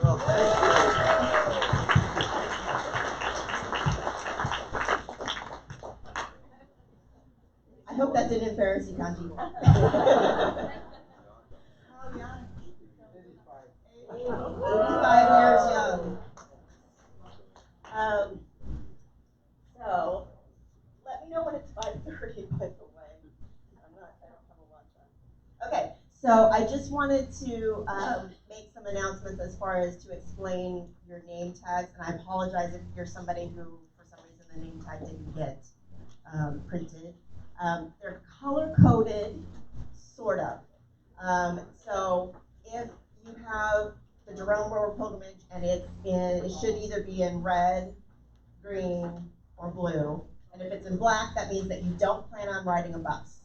Well, I hope that didn't embarrass you, Kanji. Oh, yeah. 85 years young. Um, so, let me know when it's 5:30, by the way. I don't have a lunch on. Okay, so I just wanted to make some announcements as far as to explain your name tags, and I apologize if you're somebody who, for some reason, the name tag didn't get printed. They're color-coded, sort of. So if you have the Jerome Rohwer pilgrimage and it should either be in red, green, or blue. And if it's in black, that means that you don't plan on riding a bus.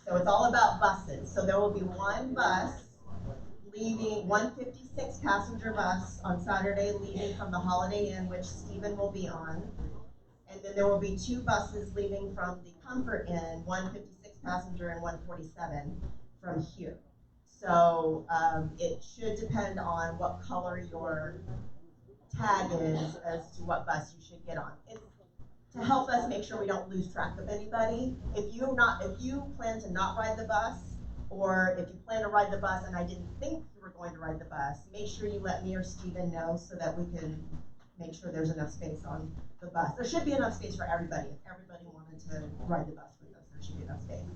So it's all about buses. So there will be one bus leaving, 156 passenger bus on Saturday leaving from the Holiday Inn, which Stephen will be on. And then there will be two buses leaving from the Comfort Inn, 156 passenger and 147 from here. So it should depend on what color your tag is as to what bus you should get on. It's to help us make sure we don't lose track of anybody. If you plan to not ride the bus, or if you plan to ride the bus and I didn't think you were going to ride the bus, make sure you let me or Stephen know so that we can make sure there's enough space on the bus. There should be enough space for everybody. If everybody wanted to ride the bus with us, there should be enough space.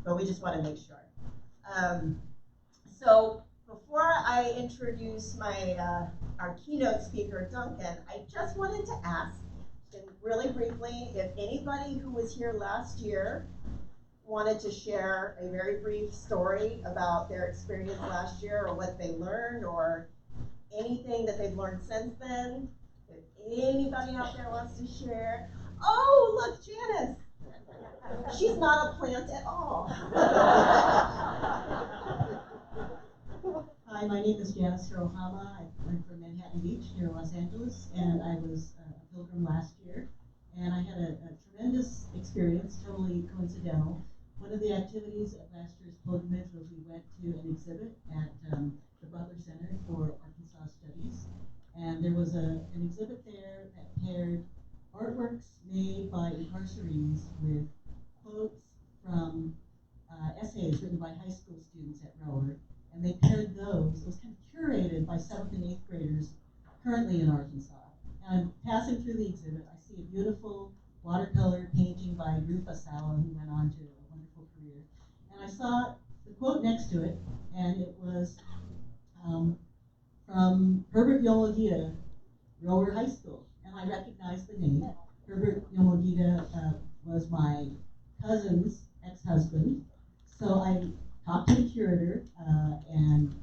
But we just want to make sure. So before I introduce our keynote speaker, Duncan, I just wanted to ask, really briefly, if anybody who was here last year wanted to share a very brief story about their experience last year or what they learned or anything that they've learned since then. If anybody out there wants to share. Oh, look, Janice. She's not a plant at all. Hi, my name is Janice Hirohama. I'm from Manhattan Beach near Los Angeles, and I was a pilgrim last year. And I had a tremendous experience, totally coincidental. One of the activities at last year's pilgrimage was we went to an exhibit at the Butler Center for Arkansas Studies. And there was an exhibit there that paired artworks made by incarcerees with quotes from essays written by high school students at Rohwer. And they paired those. It was kind of curated by 7th and 8th graders currently in Arkansas. And passing through the exhibit, I see a beautiful watercolor painting by Ruth Asala, who went on to a wonderful career. And I saw the quote next to it, and it was from Herbert Yomogita, Rohwer High School. And I recognized the name. Herbert Yomogita was my cousin's ex-husband. So I talked to the curator, and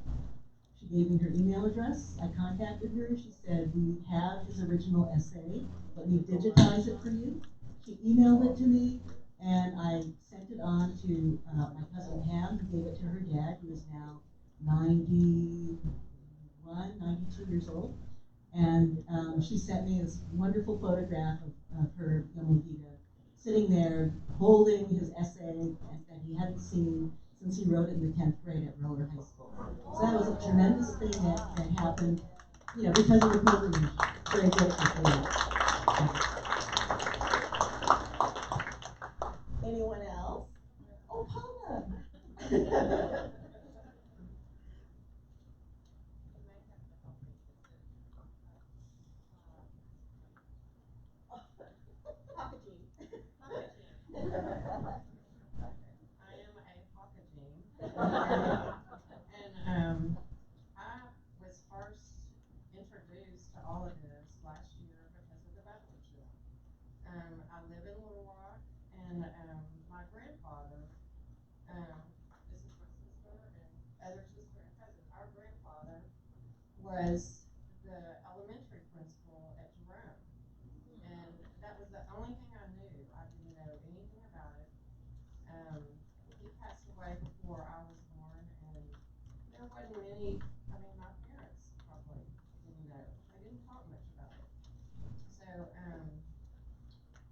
she gave me her email address. I contacted her. She said, we have his original essay. Let me digitize it for you. She emailed it to me, and I sent it on to my cousin Pam, who gave it to her dad, who is now 91, 92 years old. And she sent me this wonderful photograph of her, Yomogita, sitting there holding his essay that he hadn't seen since he wrote it in the 10th grade at Rohwer High School. So that was a tremendous thing that happened, because of the pilgrimage. Very grateful for that. Anyone else? Oh, Paula. I am a Pockagene. And I was first introduced to all of this last year because of the baptistry. I live in Little Rock, and my grandfather, this is my sister and other sister and cousin, our grandfather was the elementary principal at Jerome. And that was the only thing I knew. I didn't know anything about it. He passed away before I was born, and there wasn't many, my parents probably didn't know. They didn't talk much about it. So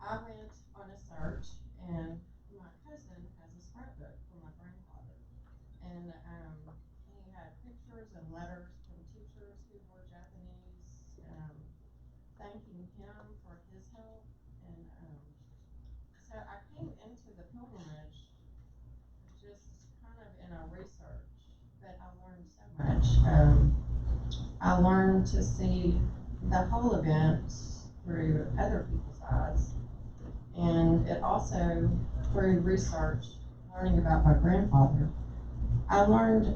I went on a search, and my cousin has a scrapbook from my grandfather. And he had pictures and letters from thanking him for his help. And so I came into the pilgrimage just kind of in a research, but I learned so much. I learned to see the whole event through other people's eyes, and it also through research, learning about my grandfather. I learned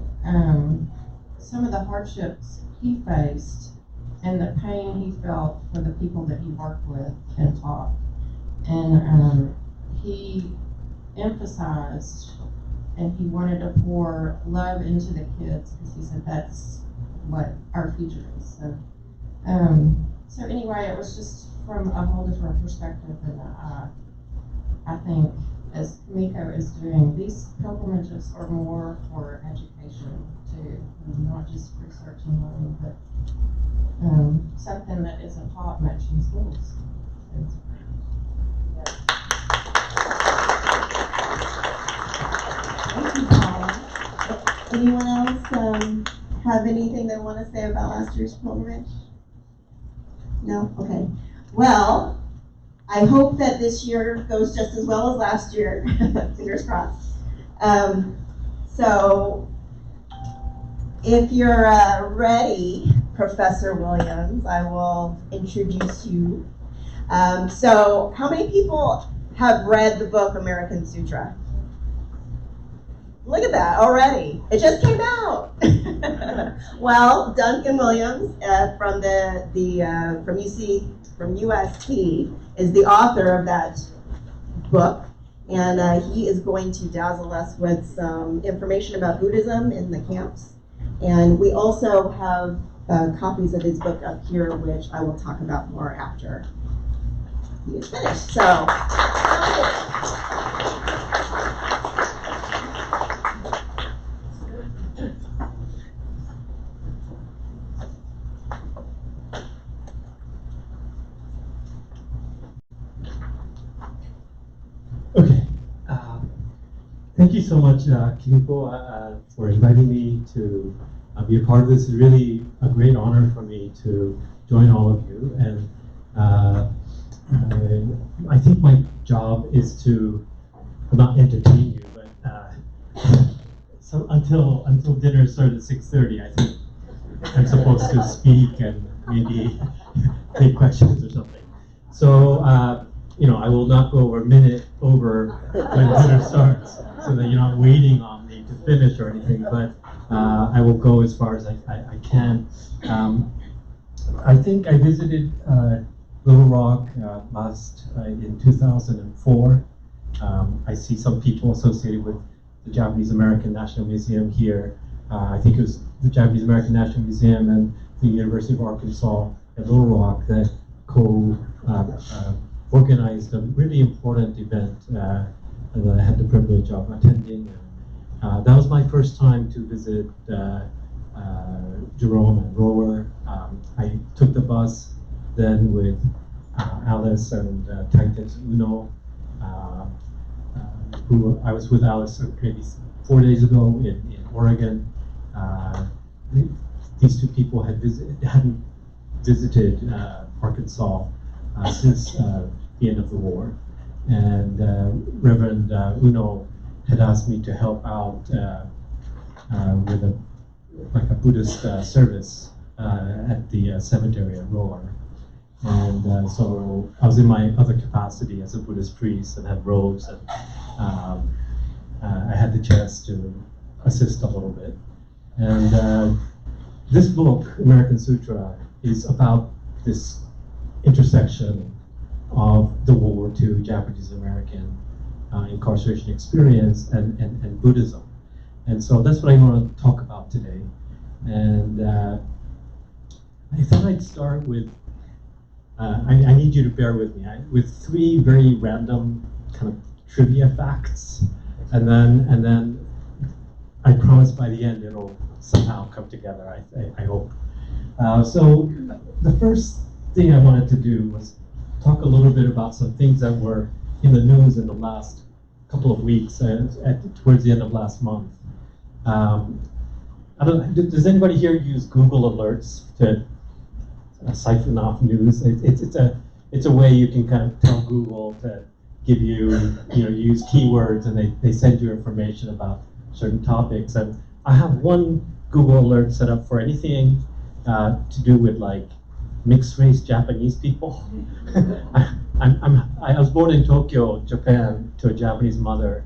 some of the hardships he faced and the pain he felt for the people that he worked with and taught. And he emphasized and he wanted to pour love into the kids because he said that's what our future is. So anyway, it was just from a whole different perspective, and I think as Miko is doing, these pilgrimages are more for education too, not just research and learning, but something that isn't taught much in schools. Thank you, Paula. Anyone else have anything they want to say about last year's pilgrimage? No? Okay. Well, I hope that this year goes just as well as last year. Fingers crossed. So, if you're ready, Professor Williams, I will introduce you. So, how many people have read the book American Sutra? Look at that already. It just came out. Well, Duncan Williams from UST is the author of that book, and he is going to dazzle us with some information about Buddhism in the camps. And we also have copies of his book up here, which I will talk about more after he is finished. So. Okay. Thank you so much, Kimiko, for inviting me to be a part of this. It's really a great honor for me to join all of you. And I think my job is to not entertain you, but so until dinner starts at 6:30, I think I'm supposed to speak and maybe take questions or something. So. I will not go over a minute over when dinner starts, so that you're not waiting on me to finish or anything, but I will go as far as I can. I think I visited Little Rock in 2004. I see some people associated with the Japanese American National Museum here. I think it was the Japanese American National Museum and the University of Arkansas at Little Rock that organized a really important event that I had the privilege of attending. That was my first time to visit Jerome and Rohwer. I took the bus then with Alice and Titus Uno, who I was with Alice maybe 4 days ago in Oregon. These two people hadn't visited Arkansas since the end of the war, and Reverend Uno had asked me to help out with a Buddhist service at the cemetery at Rohwer, and so I was in my other capacity as a Buddhist priest and had robes, and I had the chance to assist a little bit. And this book, American Sutra, is about this intersection of the World War II Japanese American incarceration experience and Buddhism. And so that's what I want to talk about today. And I thought I'd start with, I need you to bear with me, with 3 very random kind of trivia facts. And then I promise by the end it'll somehow come together, I hope. So the first thing I wanted to do was talk a little bit about some things that were in the news in the last couple of weeks, towards the end of last month. Does anybody here use Google Alerts? siphon off news. It's a way you can kind of tell Google to give you, use keywords, and they send you information about certain topics. And I have one Google alert set up for anything to do with like mixed race Japanese people. I was born in Tokyo, Japan, to a Japanese mother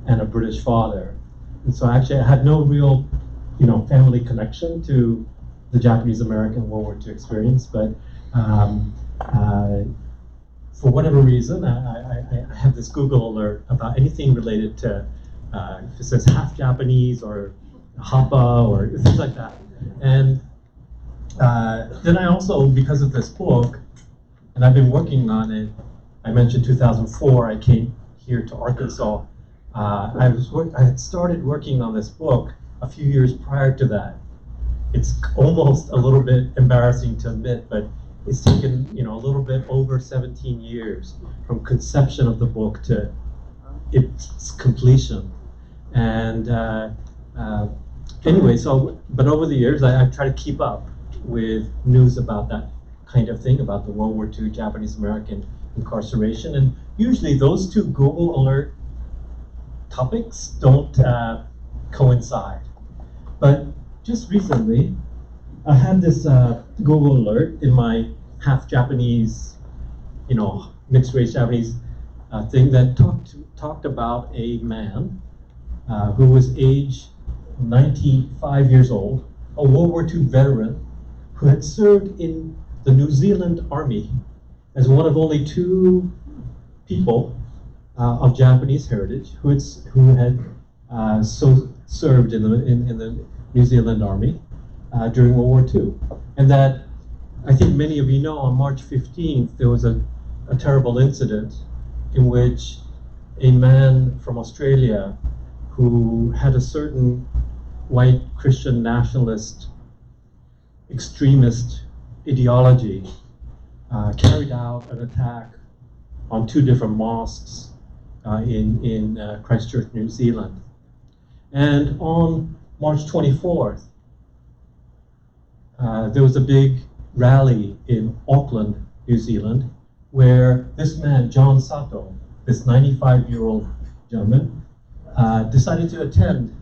and a British father, and so actually I had no real, family connection to the Japanese American World War II experience, but for whatever reason, I have this Google alert about anything related to, if it says half Japanese or Hapa or things like that. And then I also, because of this book, and I've been working on it, I mentioned 2004, I came here to Arkansas. I had started working on this book a few years prior to that. It's almost a little bit embarrassing to admit, but it's taken a little bit over 17 years from conception of the book to its completion. And anyway, but over the years, I try to keep up with news about that kind of thing, about the World War II Japanese American incarceration. And usually those two Google alert topics don't coincide. But just recently, I had this Google alert in my half Japanese, mixed race Japanese thing that talked about a man who was age 95 years old, a World War II veteran who had served in the New Zealand Army as one of only two people of Japanese heritage who had served in the New Zealand Army during World War II. And that, I think many of you know, on March 15th, there was a terrible incident in which a man from Australia who had a certain white Christian nationalist extremist ideology carried out an attack on two different mosques in Christchurch, New Zealand. And on March 24th, there was a big rally in Auckland, New Zealand, where this man, John Sato, this 95-year-old gentleman, decided to attend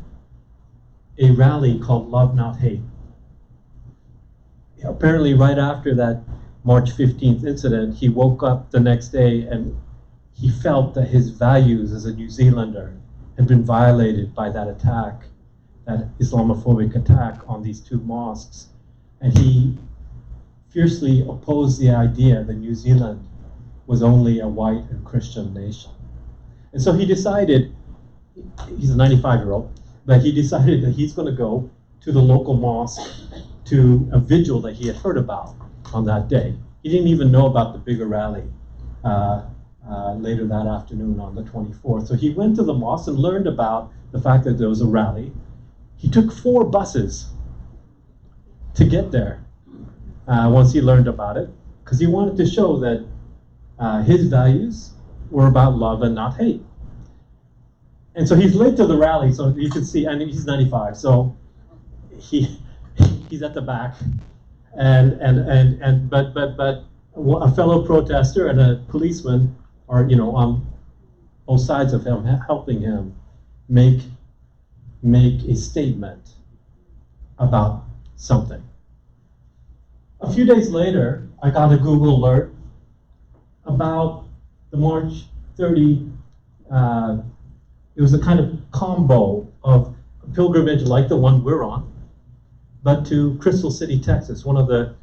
a rally called Love Not Hate. Apparently, right after that March 15th incident, he woke up the next day and he felt that his values as a New Zealander had been violated by that attack, that Islamophobic attack on these two mosques. And he fiercely opposed the idea that New Zealand was only a white and Christian nation. And so he decided, he's a 95-year-old, but he decided that he's going to go to the local mosque to a vigil that he had heard about on that day. He didn't even know about the bigger rally later that afternoon on the 24th. So he went to the mosque and learned about the fact that there was a rally. He took 4 buses to get there once he learned about it, because he wanted to show that his values were about love and not hate. And so he's late to the rally, so you can see, and he's 95, so he's at the back, but a fellow protester and a policeman are on both sides of him, helping him make a statement about something. A few days later, I got a Google alert about the March 30. It was a kind of combo of a pilgrimage like the one we're on, but to Crystal City, Texas, one of the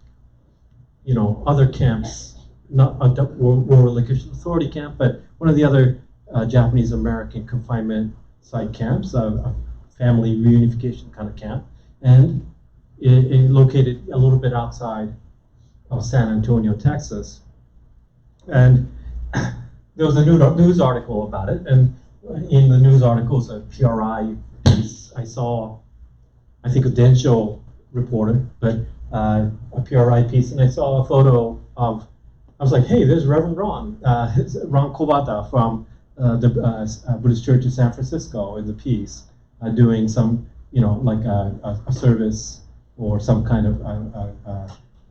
other camps, not a War Relocation Authority camp, but one of the other Japanese American confinement site camps, a family reunification kind of camp, and it located a little bit outside of San Antonio, Texas. And there was a news article about it, and in the news article, it's a PRI piece. I saw, I think, a Densho reporter, but a PRI piece, and I saw a photo of, I was like, hey, there's Reverend Ron Kobata from the Buddhist Church in San Francisco in the piece, doing some, like a service or some kind of,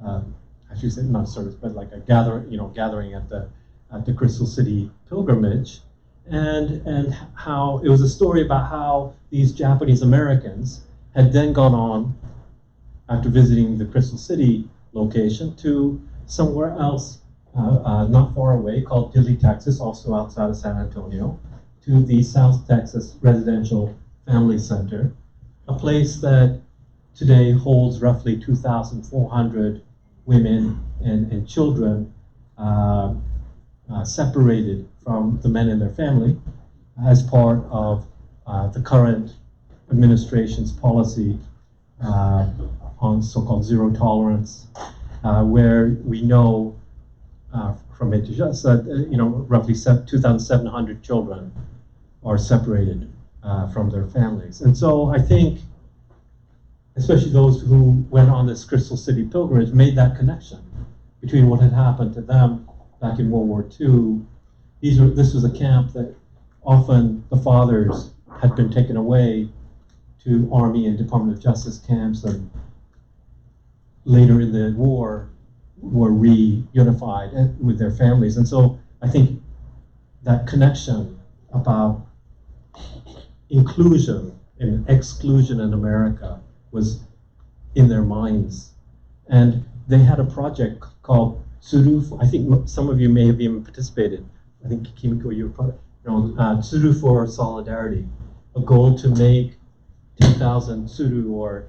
I I should say not service, but like a gathering at the Crystal City pilgrimage, and how it was a story about how these Japanese Americans had then gone on after visiting the Crystal City location to somewhere else not far away called Dilley, Texas, also outside of San Antonio, to the South Texas Residential Family Center, a place that today holds roughly 2,400 women and children separated from the men in their family as part of the current administration's policy on so-called zero tolerance, where we know from it just that roughly 2,700 children are separated from their families. And so I think, especially those who went on this Crystal City pilgrimage, made that connection between what had happened to them back in World War II. This was a camp that often the fathers had been taken away to Army and Department of Justice camps, and later in the war were reunified with their families. And so I think that connection about inclusion and exclusion in America was in their minds. And they had a project called Tsuru. I think some of you may have even participated. I think Kimiko, you were part of Tsuru for Solidarity, a goal to make 10,000 tsuru, or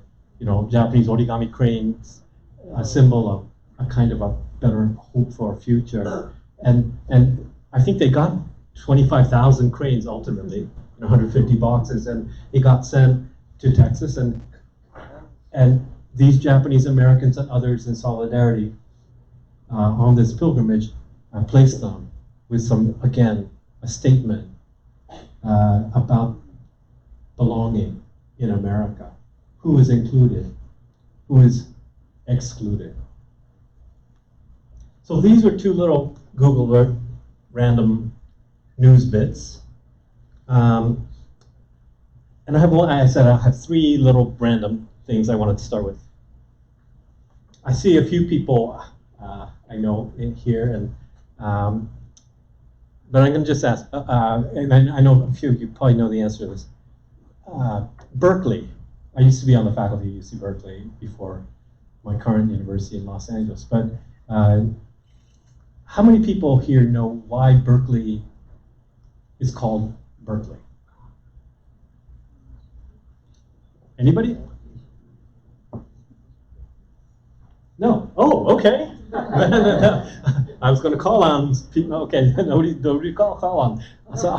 Japanese origami cranes, a symbol of a kind of a better hope for a future. And I think they got 25,000 cranes ultimately, 150 boxes, and it got sent to Texas, and these Japanese Americans and others in solidarity on this pilgrimage placed them with a statement about belonging in America. Who is included? Who is excluded? So these were two little Google random news bits. And I have three little random things I wanted to start with. I see a few people I know in here, and but I'm going to just ask, and I know a few of you probably know the answer to this. Berkeley. I used to be on the faculty at UC Berkeley before my current university in Los Angeles, but how many people here know why Berkeley is called Berkeley? Anybody? No. Oh, okay. I was going to call on people. Okay, nobody call on. So,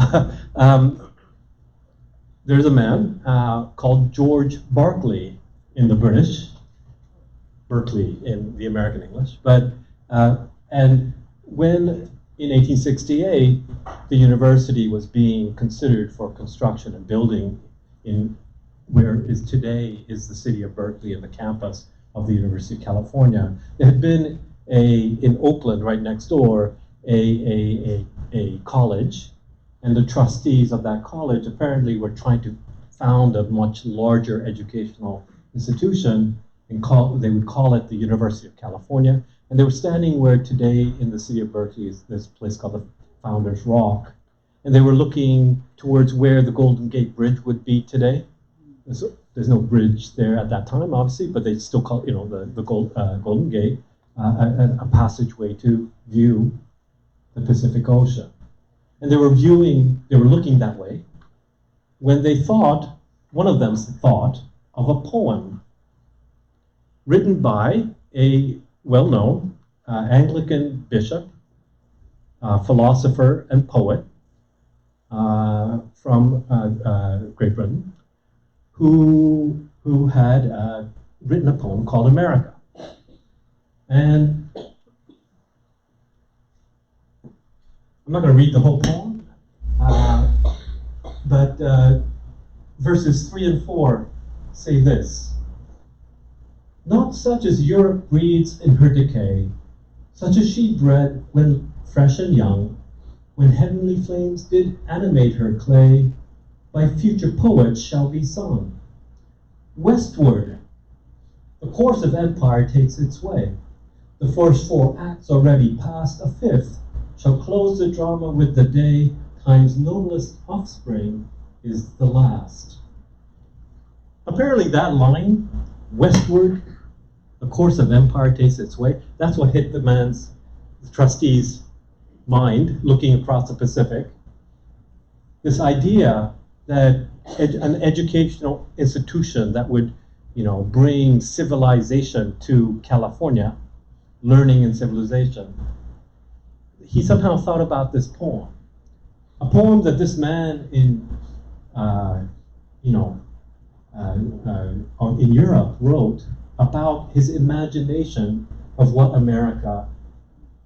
there's a man called George Berkeley in the British, Berkeley in the American English. But and when in 1868 the university was being considered for construction and building in where is today is the city of Berkeley and the campus of the University of California, there had been in Oakland right next door a college, and the trustees of that college apparently were trying to found a much larger educational institution, and they would call it the University of California. And they were standing where today in the city of Berkeley is this place called the Founder's Rock, and they were looking towards where the Golden Gate Bridge would be today. There's no bridge there at that time, obviously, but they still call the Golden Gate a passageway to view the Pacific Ocean. And they were looking that way when one of them thought of a poem written by a well-known Anglican bishop, philosopher, and poet from Great Britain, who had written a poem called America. And I'm not going to read the whole poem, but verses 3 and 4 say this: "Not such as Europe breeds in her decay, such as she bred when fresh and young, when heavenly flames did animate her clay, by future poets shall be sung. Westward, the course of empire takes its way. The first 4 acts already past, a 5th shall close the drama with the day. Time's noblest offspring is the last. Apparently that line, westward, the course of empire takes its way, that's what hit the trustee's mind looking across the Pacific. This idea that an educational institution that would, bring civilization to California, learning and civilization, he somehow thought about this poem. A poem that this man in Europe wrote about his imagination of what America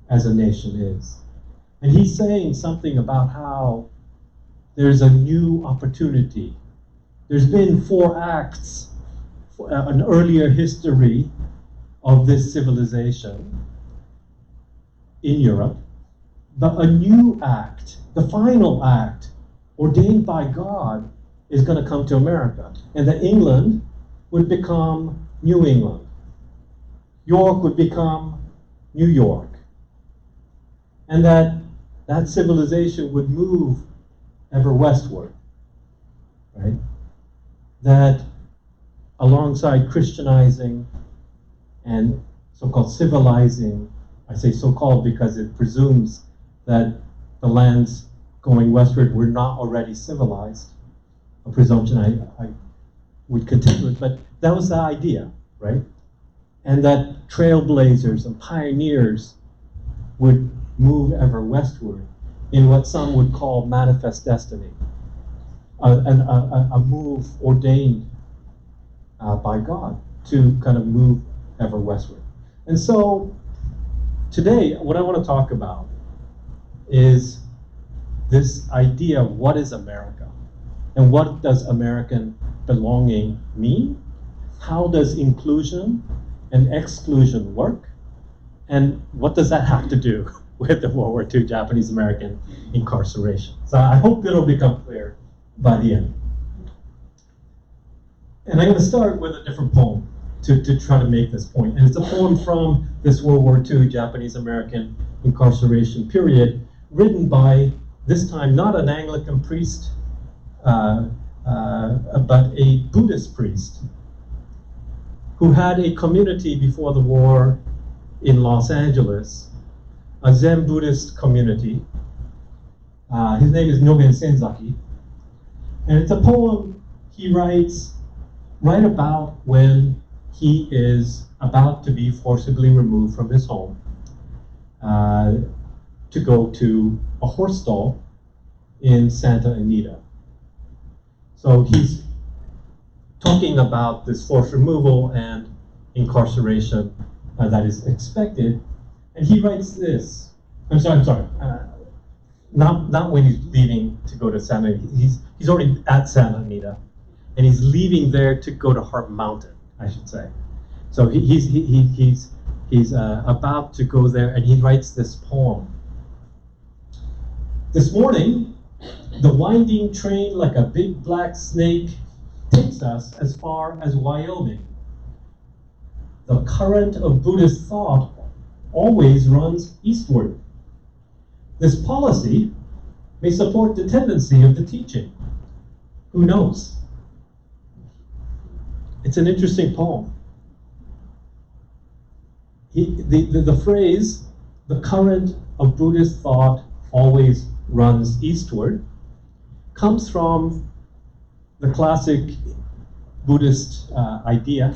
as a nation is. And he's saying something about how there's a new opportunity. There's been 4 acts, an earlier history of this civilization in Europe, but a new act, the final act, ordained by God, is going to come to America. And that England would become New England. York would become New York. And that civilization would move ever westward, right? That alongside Christianizing and so-called civilizing, I say so-called because it presumes that the lands going westward were not already civilized, a presumption I would contend with, but that was the idea, right? And that trailblazers and pioneers would move ever westward in what some would call manifest destiny, a move ordained by God to kind of move ever westward. And so today, what I want to talk about is this idea of what is America and what does American belonging mean? How does inclusion and exclusion work? And what does that have to do with the World War II Japanese-American incarceration? So I hope it'll become clear by the end. And I'm going to start with a different poem to try to make this point. And it's a poem from this World War II Japanese-American incarceration period, written by, this time, not an Anglican priest, but a Buddhist priest who had a community before the war in Los Angeles, a Zen Buddhist community. His name is Nyogen Senzaki. And it's a poem he writes right about when he is about to be forcibly removed from his home to go to a horse stall in Santa Anita. So he's talking about this forced removal and incarceration that is expected, and he writes this. I'm sorry. Not when he's leaving to go to Santa Anita. He's already at Santa Anita, and he's leaving there to go to Heart Mountain, I should say. So he's about to go there, and he writes this poem. This morning, the winding train like a big black snake takes us as far as Wyoming. The current of Buddhist thought always runs eastward. This policy may support the tendency of the teaching. Who knows? It's an interesting poem. The phrase, the current of Buddhist thought always runs eastward, comes from the classic Buddhist idea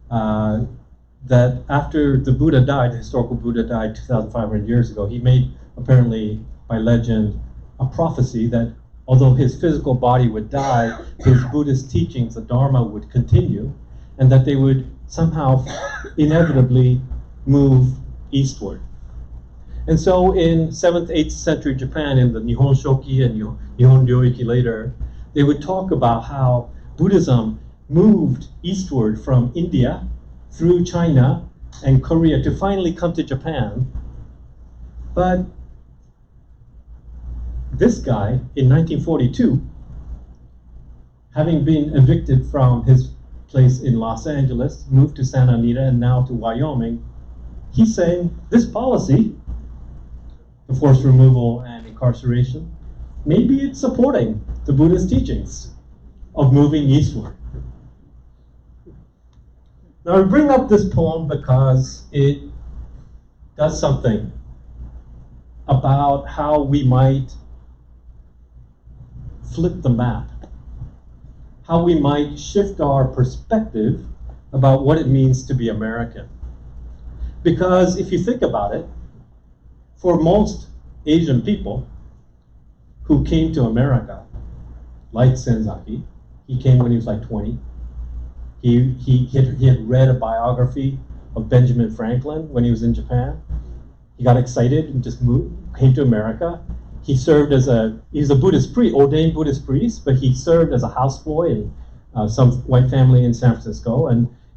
that after the Buddha died, the historical Buddha died 2,500 years ago, he made, apparently by legend, a prophecy that although his physical body would die, his Buddhist teachings, the Dharma, would continue, and that they would somehow inevitably move eastward. And so in 7th, 8th century Japan, in the Nihon Shoki and Nihon Ryoiki later, they would talk about how Buddhism moved eastward from India through China and Korea to finally come to Japan. But this guy, in 1942, having been evicted from his place in Los Angeles, moved to Santa Anita and now to Wyoming, he's saying this policy, the forced removal and incarceration, maybe it's supporting the Buddhist teachings of moving eastward. Now I bring up this poem because it does something about how we might flip the map, how we might shift our perspective about what it means to be American. Because if you think about it, for most Asian people who came to America, like Senzaki, he came when he was like 20. He had read a biography of Benjamin Franklin when he was in Japan. He got excited and just came to America. He served as he's a Buddhist priest, ordained Buddhist priest, but he served as a houseboy in some white family in San Francisco.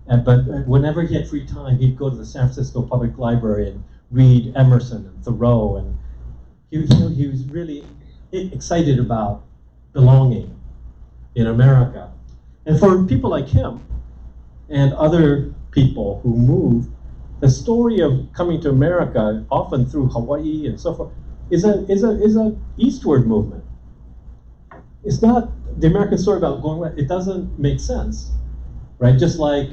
But whenever he had free time, he'd go to the San Francisco Public Library and read Emerson and Thoreau. And he was really excited about belonging in America. And for people like him and other people who moved, the story of coming to America, often through Hawaii and so forth, is a eastward movement. It's not the American story about going west. It doesn't make sense, right? Just like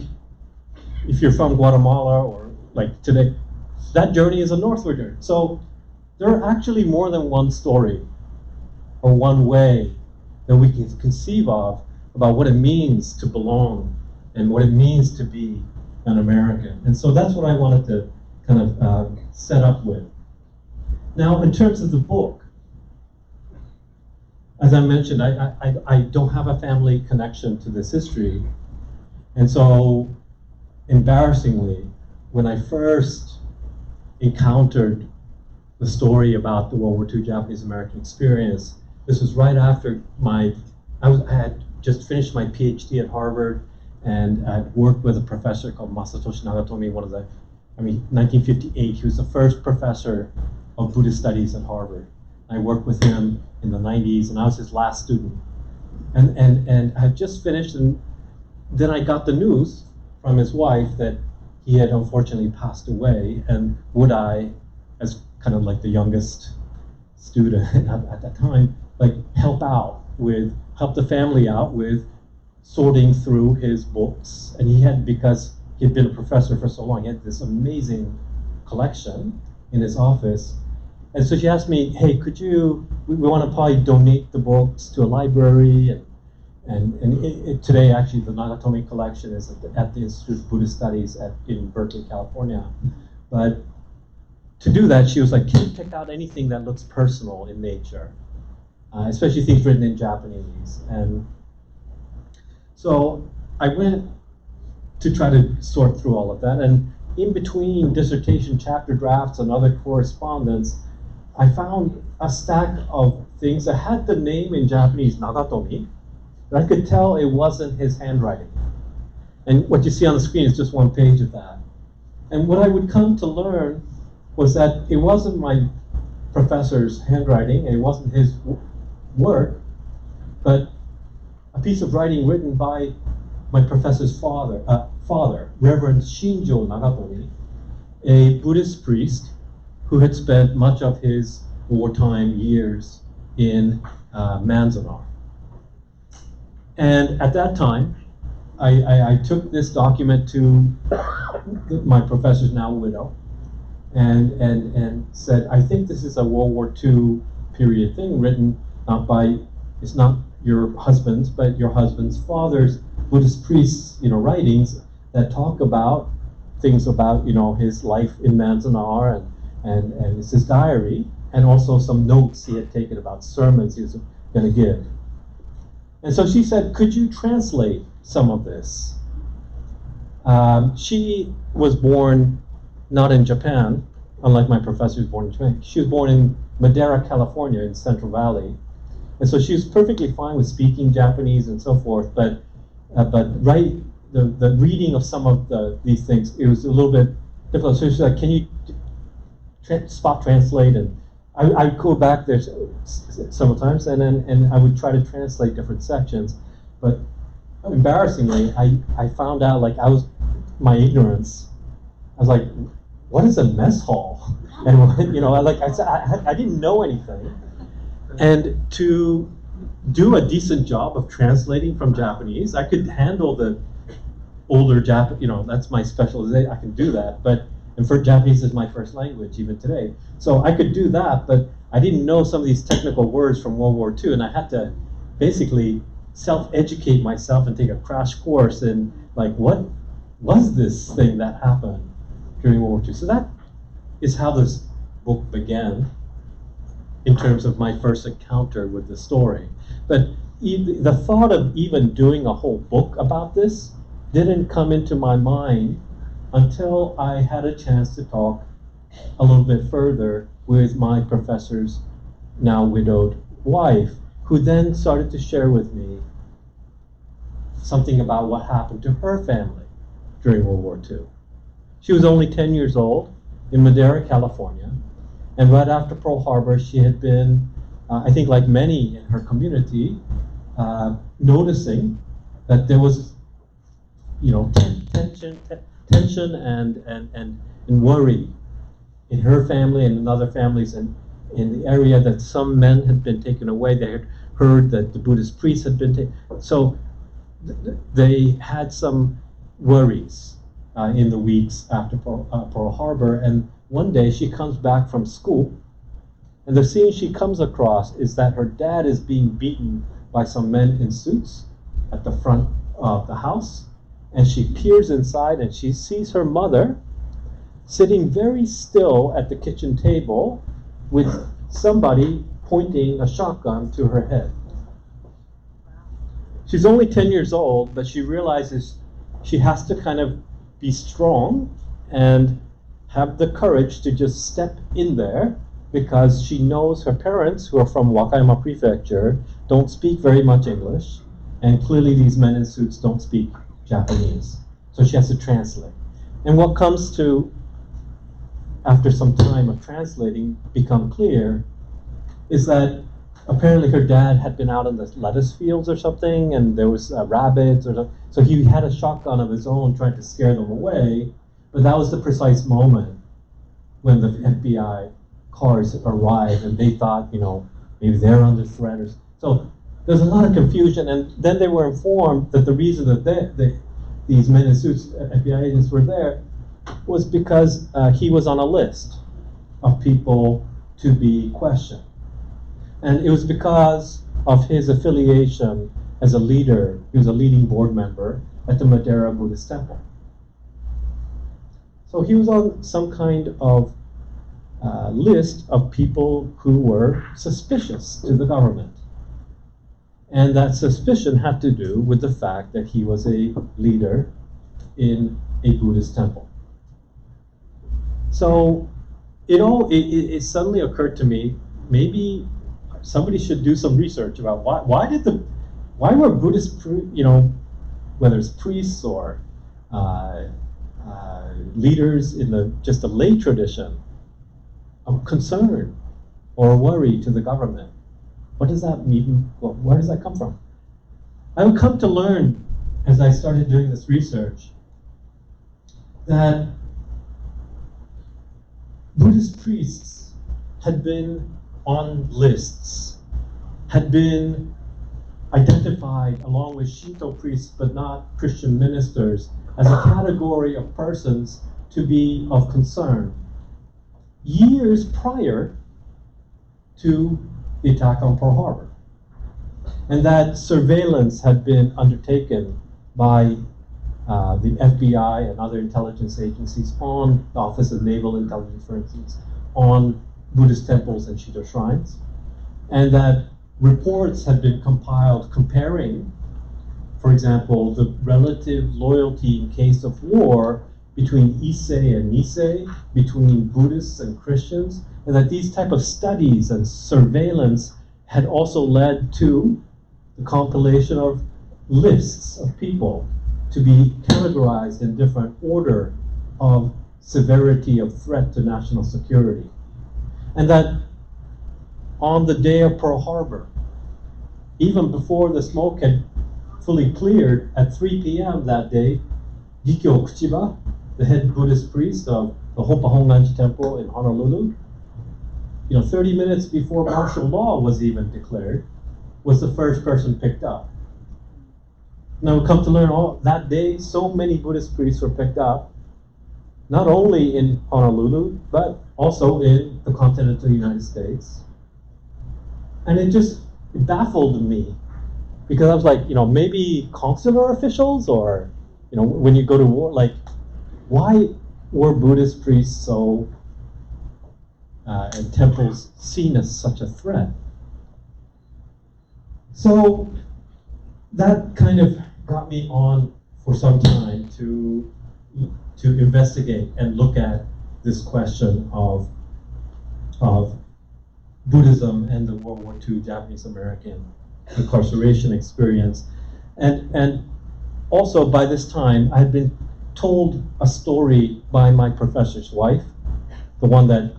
if you're from Guatemala or like today, that journey is a northward journey. So there are actually more than one story or one way that we can conceive of about what it means to belong and what it means to be an American. And so that's what I wanted to kind of set up with. Now, in terms of the book, as I mentioned, I don't have a family connection to this history. And so, embarrassingly, when I first encountered the story about the World War II Japanese-American experience, this was right after I had just finished my PhD at Harvard, and I'd worked with a professor called Masatoshi Nagatomi, 1958. He was the first professor of Buddhist studies at Harvard. I worked with him in the 90s, and I was his last student. And I had just finished, and then I got the news from his wife that he had unfortunately passed away, and would I, as kind of like the youngest student at that time, like help the family out with sorting through his books. And he had, because he had been a professor for so long, he had this amazing collection in his office. And so she asked me, hey, we want to probably donate the books to a library. And today, actually, the Nagatomi collection is at the Institute of Buddhist Studies in Berkeley, California. But to do that, she was like, can you pick out anything that looks personal in nature? Especially things written in Japanese. And so I went to try to sort through all of that. And in between dissertation chapter drafts and other correspondence, I found a stack of things that had the name in Japanese, Nagatomi, but I could tell it wasn't his handwriting. And what you see on the screen is just one page of that. And what I would come to learn was that it wasn't my professor's handwriting, and it wasn't his work, but a piece of writing written by my professor's father, Reverend Shinjo Nagatomi, a Buddhist priest who had spent much of his wartime years in Manzanar. And at that time, I took this document to my professor's now widow and said, I think this is a World War II period thing written it's not your husband's, but your husband's father's Buddhist priests, writings that talk about things about, his life in Manzanar, and it's his diary, and also some notes he had taken about sermons he was going to give. And so she said, could you translate some of this? She was born not in Japan, unlike my professor who was born in Japan. She was born in Madera, California, in Central Valley. And so she was perfectly fine with speaking Japanese and so forth, but the reading of some of these things, it was a little bit difficult. So she said, can you spot translate? And I would go back there several times, and I would try to translate different sections. But embarrassingly, I found out, my ignorance, I was like, what is a mess hall? And you know, like I said, I didn't know anything. And to do a decent job of translating from Japanese, I could handle the older Japanese, you know, that's my specialization, I can do that. And for Japanese is my first language even today. So I could do that, but I didn't know some of these technical words from World War II, and I had to basically self-educate myself and take a crash course in, like, what was this thing that happened during World War II? So that is how this book began in terms of my first encounter with the story. But the thought of even doing a whole book about this didn't come into my mind until I had a chance to talk a little bit further with my professor's now widowed wife, who then started to share with me something about what happened to her family during World War II. She was only 10 years old in Madera, California, and right after Pearl Harbor, she had been, I think like many in her community, noticing that there was, you know, tension and worry in her family and in other families, and in the area that some men had been taken away. They had heard that the Buddhist priests had been taken. So they had some worries in the weeks after Pearl Harbor. And one day she comes back from school, and the scene she comes across is that her dad is being beaten by some men in suits at the front of the house. And she peers inside and she sees her mother sitting very still at the kitchen table with somebody pointing a shotgun to her head. She's only 10 years old, but she realizes she has to kind of be strong and have the courage to just step in there, because she knows her parents, who are from Wakayama Prefecture, don't speak very much English, and clearly these men in suits don't speak Japanese. So she has to translate. And what comes to, after some time of translating, become clear is that apparently her dad had been out in the lettuce fields or something, and there was rabbits or something. So he had a shotgun of his own trying to scare them away, but that was the precise moment when the FBI cars arrived, and they thought, you know, maybe they're under threat. So there's a lot of confusion, and then they were informed that the reason that these men in suits, FBI agents, were there was because he was on a list of people to be questioned. And it was because of his affiliation as a leader. He was a leading board member at the Madera Buddhist Temple. So he was on some kind of list of people who were suspicious to the government. And that suspicion had to do with the fact that he was a leader in a Buddhist temple. So it suddenly occurred to me, maybe somebody should do some research about why were Buddhist, you know, whether it's priests or leaders in just the lay tradition, of concern or worry to the government. What does that mean? Where does that come from? I would come to learn, as I started doing this research, that Buddhist priests had been on lists, had been identified along with Shinto priests, but not Christian ministers, as a category of persons to be of concern, years prior to the attack on Pearl Harbor. And that surveillance had been undertaken by the FBI and other intelligence agencies on the Office of Naval Intelligence, for instance, on Buddhist temples and Shinto shrines. And that reports had been compiled comparing, for example, the relative loyalty in case of war between Issei and Nisei, between Buddhists and Christians, and that these type of studies and surveillance had also led to the compilation of lists of people to be categorized in different order of severity of threat to national security. And that on the day of Pearl Harbor, even before the smoke had fully cleared, at 3 p.m. that day, Gikyo Kuchiba, the head Buddhist priest of the Hopahonganji Temple in Honolulu, 30 minutes before martial law was even declared, was the first person picked up. Now we come to learn that day, so many Buddhist priests were picked up, not only in Honolulu, but also in the continental United States. And it baffled me, because I was like, maybe consular officials, or, when you go to war, like, why were Buddhist priests so, and temples seen as such a threat? So that kind of got me on for some time to investigate and look at this question of Buddhism and the World War II Japanese American incarceration experience. And also by this time I had been told a story by my professor's wife, the one that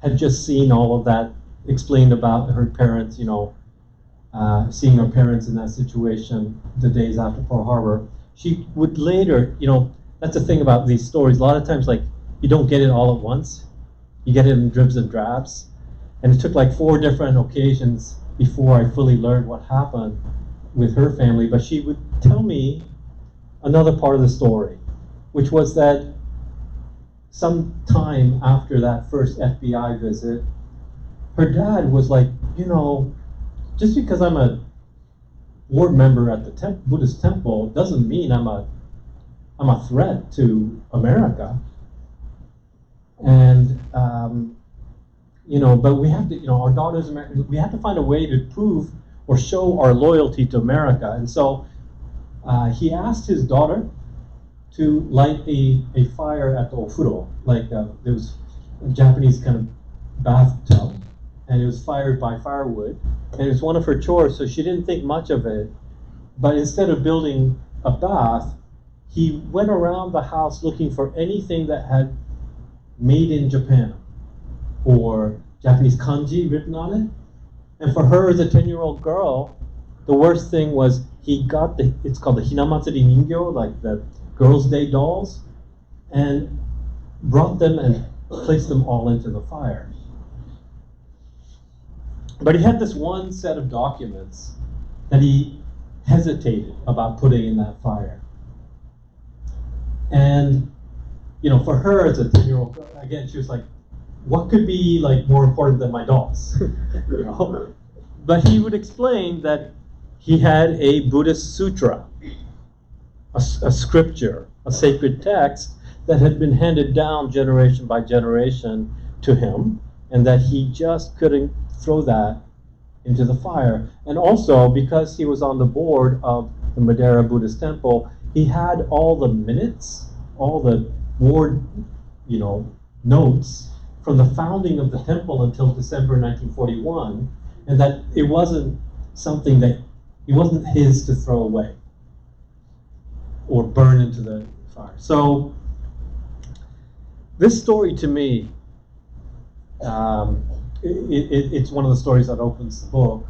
had just seen all of that, explained about her parents, seeing her parents in that situation the days after Pearl Harbor. She would later, that's the thing about these stories, a lot of times, like, you don't get it all at once. You get it in dribs and drabs. And it took like 4 different occasions before I fully learned what happened with her family. But she would tell me another part of the story, which was that some time after that first FBI visit, her dad was like, just because I'm a board member at the Buddhist temple doesn't mean I'm a threat to America. And but we have to, our daughters American, we have to find a way to prove or show our loyalty to America. And so he asked his daughter to light a fire at the ofuro, like there was a Japanese kind of bathtub, and it was fired by firewood, and it was one of her chores, so she didn't think much of it. But instead of building a bath, he went around the house looking for anything that had made in Japan or Japanese kanji written on it. And for her, as a 10-year-old girl, the worst thing was he got it's called the Hinamatsuri Ningyo, like the Girls' Day dolls, and brought them and placed them all into the fire. But he had this one set of documents that he hesitated about putting in that fire. And, for her as a 10-year-old girl, again, she was like, what could be like more important than my dolls? But he would explain that he had a Buddhist sutra, a scripture, a sacred text that had been handed down generation by generation to him, and that he just couldn't throw that into the fire. And also, because he was on the board of the Madeira Buddhist Temple, he had all the minutes, all the board, notes from the founding of the temple until December 1941, and that it wasn't something that it wasn't his to throw away or burn into the fire. So this story to me, it's one of the stories that opens the book,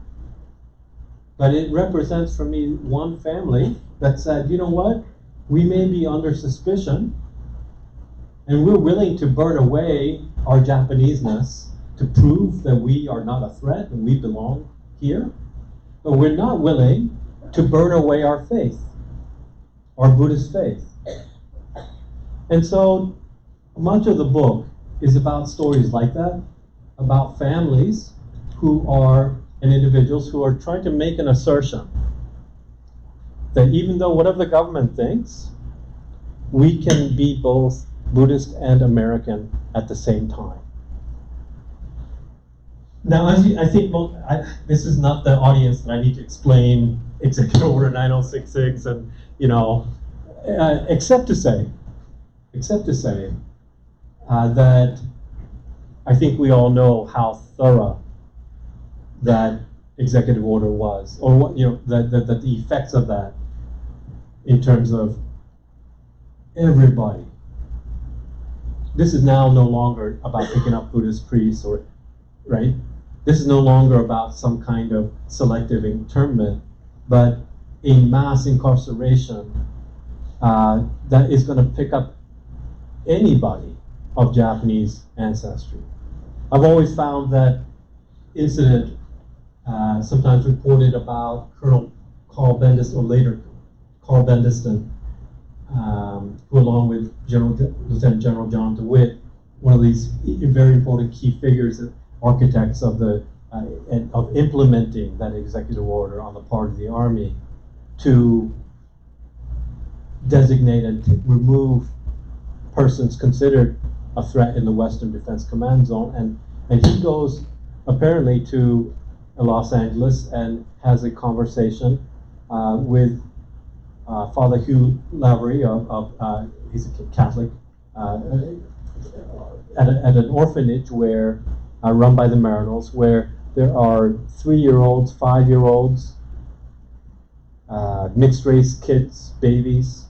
but it represents for me one family that said, you know what, we may be under suspicion, and we're willing to burn away our Japaneseness to prove that we are not a threat and we belong here, but we're not willing to burn away our faith, our Buddhist faith. And so much of the book is about stories like that, about families who are, and individuals who are trying to make an assertion that even though whatever the government thinks, we can be both Buddhist and American at the same time. Now, I think this is not the audience that I need to explain Executive Order 9066, and except to say that I think we all know how thorough that executive order was, or what that the effects of that in terms of everybody. This is now no longer about picking up Buddhist priests, right? This is no longer about some kind of selective internment, but a mass incarceration that is going to pick up anybody of Japanese ancestry. I've always found that incident sometimes reported about Colonel Carl Bendis, or later Carl Bendiston, who along with Lieutenant General John DeWitt, one of these very important key figures, architects of of implementing that executive order on the part of the Army to designate and remove persons considered a threat in the Western Defense Command Zone. And he goes apparently to Los Angeles and has a conversation with Father Hugh Lavery he's a Catholic, at an orphanage where run by the Marinals, where there are 3-year-olds, 5-year-olds, mixed race kids, babies,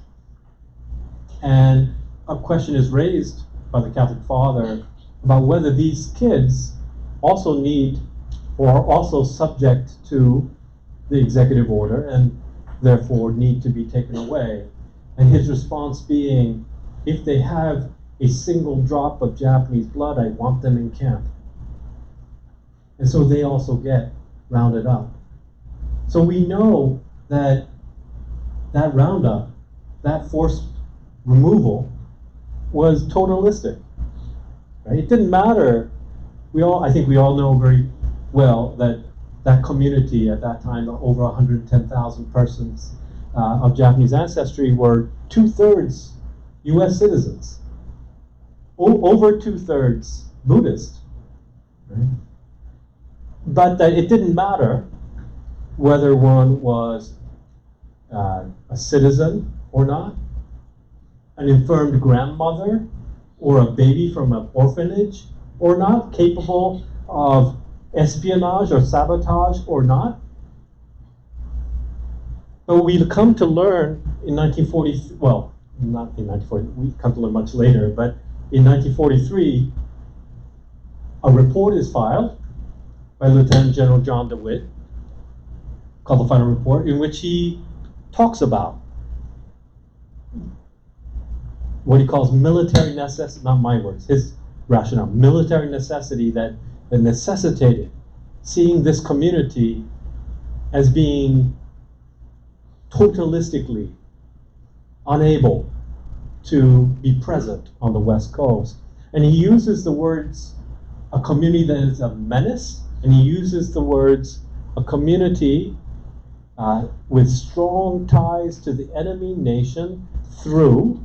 and a question is raised by the Catholic father about whether these kids also need or are also subject to the executive order and therefore need to be taken away. And his response being, if they have a single drop of Japanese blood, I want them in camp. And so they also get rounded up. So we know that that roundup, that forced removal, was totalistic. Right? It didn't matter. I think we all know very well that that community at that time, over 110,000 persons of Japanese ancestry, were 2/3 U.S. citizens, over 2/3 Buddhist. Right? But that it didn't matter whether one was a citizen or not, an infirmed grandmother, or a baby from an orphanage or not, capable of espionage or sabotage or not. But we've come to learn in 1940, well, not in 1940, we come to learn much later, but in 1943, a report is filed by Lieutenant General John DeWitt, called the Final Report, in which he talks about what he calls military necessity, not my words, his rationale, military necessity that necessitated seeing this community as being totalistically unable to be present on the West Coast. And he uses the words, a community that is a menace, and he uses the words, a community with strong ties to the enemy nation through,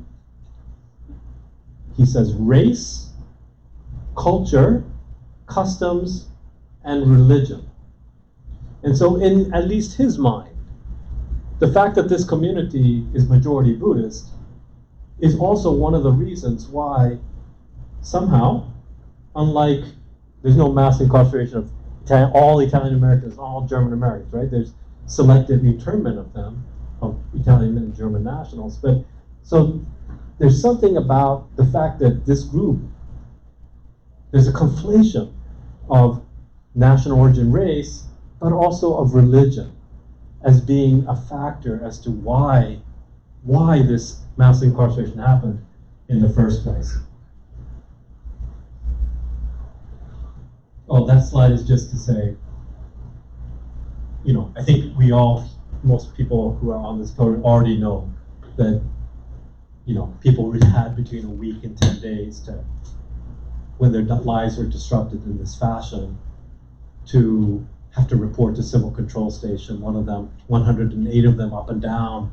he says, race, culture, customs, and religion. And so in at least his mind, the fact that this community is majority Buddhist is also one of the reasons why somehow, unlike, there's no mass incarceration of all Italian Americans, all German Americans, right? There's selective internment of them, of Italian and German nationals. But so there's something about the fact that this group, there's a conflation of national origin race, but also of religion as being a factor as to why this mass incarceration happened in the first place. Oh, that slide is just to say, I think most people who are on this podium already know that, people really had between a week and 10 days to, when their lives were disrupted in this fashion, to have to report to Civil Control Station, 108 of them up and down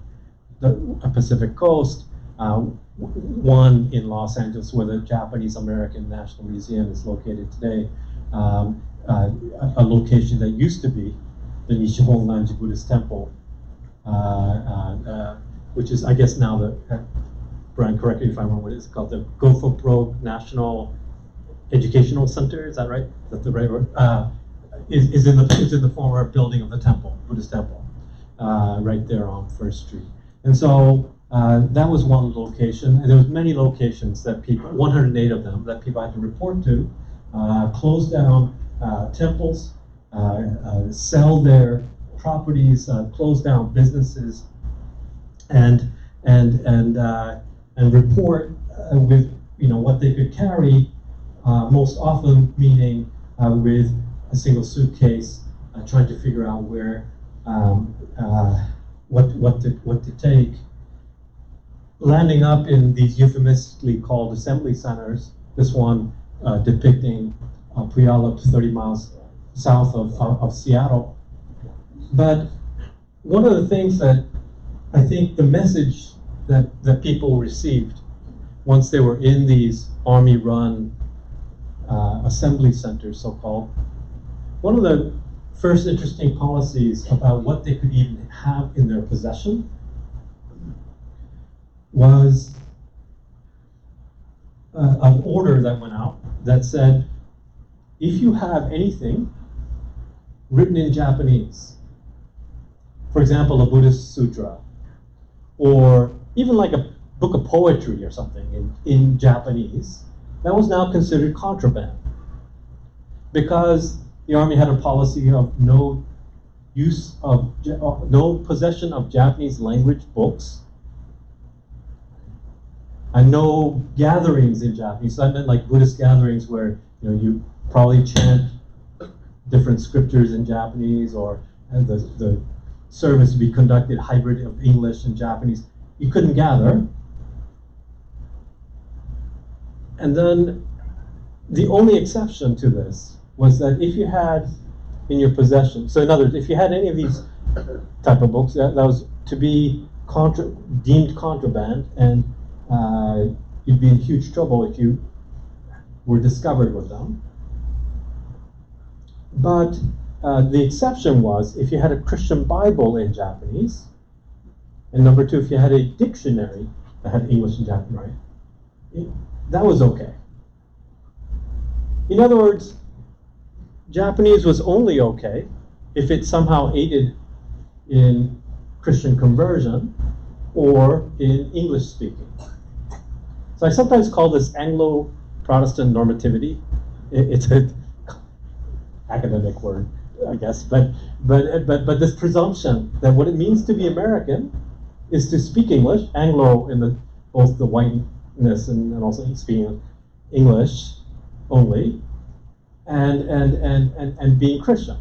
the Pacific Coast, one in Los Angeles where the Japanese American National Museum is located today, a location that used to be the Nishihonganji Buddhist Temple, which is, I guess now Brian, correct me if I'm wrong, what is it called? The Gofo National Educational Center, is that right? Is that the right word? Is in the former building of the temple, Buddhist temple, right there on First Street. And so that was one location, and there was many locations that 108 of them, that people had to report to, close down temples, sell their properties, close down businesses, and report with what they could carry, most often meaning with a single suitcase, trying to figure out where, what to take. Landing up in these euphemistically called assembly centers, this one depicting Puyallup, 30 miles south of Seattle. But one of the things that I think the message that people received once they were in these Army-run assembly centers, so-called, one of the first interesting policies about what they could even have in their possession was an order that went out that said, if you have anything written in Japanese, for example, a Buddhist sutra, or even like a book of poetry or something in Japanese, that was now considered contraband. Because the Army had a policy of no possession of Japanese language books, and no gatherings in Japanese. So I meant like Buddhist gatherings where you probably chant different scriptures in Japanese, or the service to be conducted hybrid of English and Japanese. You couldn't gather. And then the only exception to this was that if you had in your possession, so in other words, if you had any of these type of books, that was to be deemed contraband, and you'd be in huge trouble if you were discovered with them. But the exception was if you had a Christian Bible in Japanese, and number two, if you had a dictionary that had English and Japanese, right? That was okay. In other words, Japanese was only okay if it somehow aided in Christian conversion or in English speaking. So I sometimes call this Anglo-Protestant normativity. It's an academic word, I guess, but this presumption that what it means to be American is to speak English, Anglo in both the whiteness and also speaking English only, and being Christian.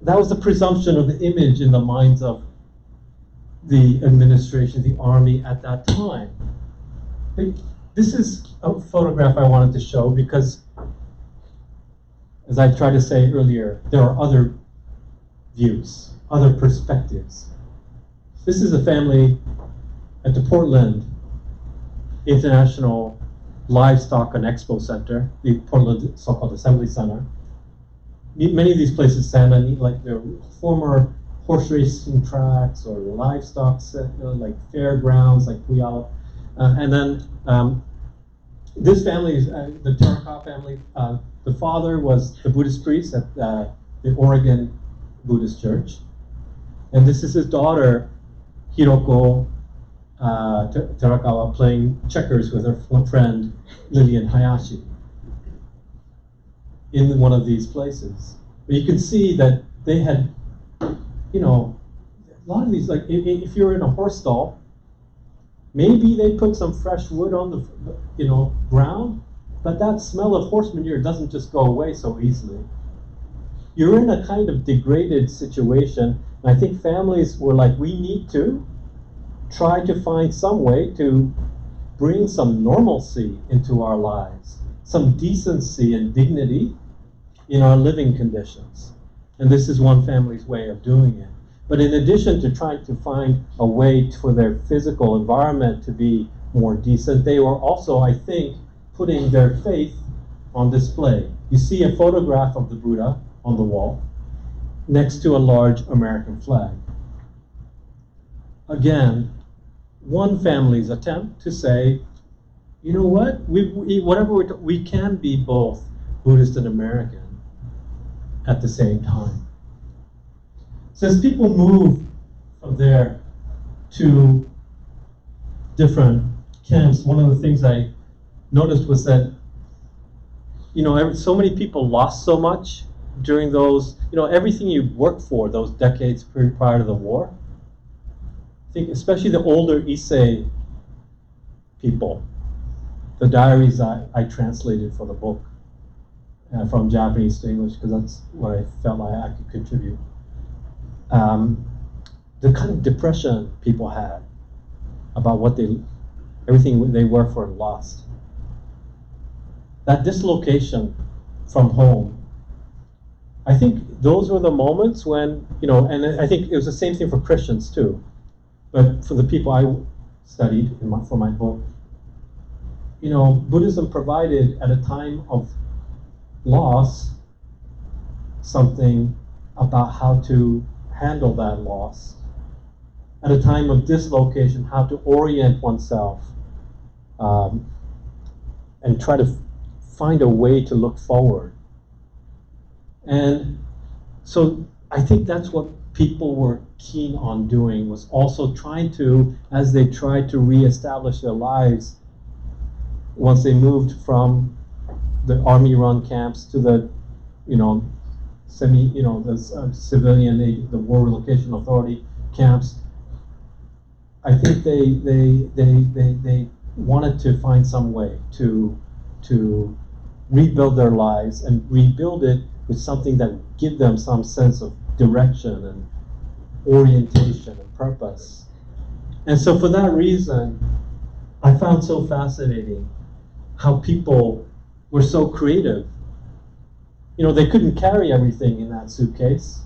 That was the presumption of the image in the minds of the administration, the Army at that time. This is a photograph I wanted to show because, as I tried to say earlier, there are other views, other perspectives. This is a family at the Portland International Livestock and Expo Center, the Portland so-called Assembly Center. Many of these places stand on like their former horse racing tracks or livestock, like fairgrounds, like Puyallup. And then this family is the Tarakawa family. The father was the Buddhist priest at the Oregon Buddhist Church. And this is his daughter, Hiroko Tarakawa, playing checkers with her friend Lillian Hayashi in one of these places. But you can see that they had, a lot of these, like if you're in a horse stall, maybe they put some fresh wood on the ground, but that smell of horse manure doesn't just go away so easily. You're in a kind of degraded situation, and I think families were like, we need to try to find some way to bring some normalcy into our lives, some decency and dignity in our living conditions. And this is one family's way of doing it. But in addition to trying to find a way for their physical environment to be more decent, they were also, I think, putting their faith on display. You see a photograph of the Buddha on the wall next to a large American flag. Again, one family's attempt to say, you know what, we can be both Buddhist and American at the same time. So as people move from there to different camps, one of the things I noticed was that, so many people lost so much during those, everything you worked for those decades prior to the war. I think especially the older Issei people, the diaries I translated for the book from Japanese to English because that's what I felt like I could contribute. The kind of depression people had about everything they worked for and lost. That dislocation from home, I think those were the moments when, and I think it was the same thing for Christians too, but for the people I studied for my book, Buddhism provided at a time of loss something about how to handle that loss. At a time of dislocation, how to orient oneself and try to find a way to look forward. And so I think that's what people were keen on doing, was also trying to, as they tried to reestablish their lives, once they moved from the army-run camps to the, civilian, the War Relocation Authority camps, I think they wanted to find some way to rebuild their lives and rebuild it with something that would give them some sense of direction and orientation and purpose. And so for that reason, I found so fascinating how people were so creative. They couldn't carry everything in that suitcase.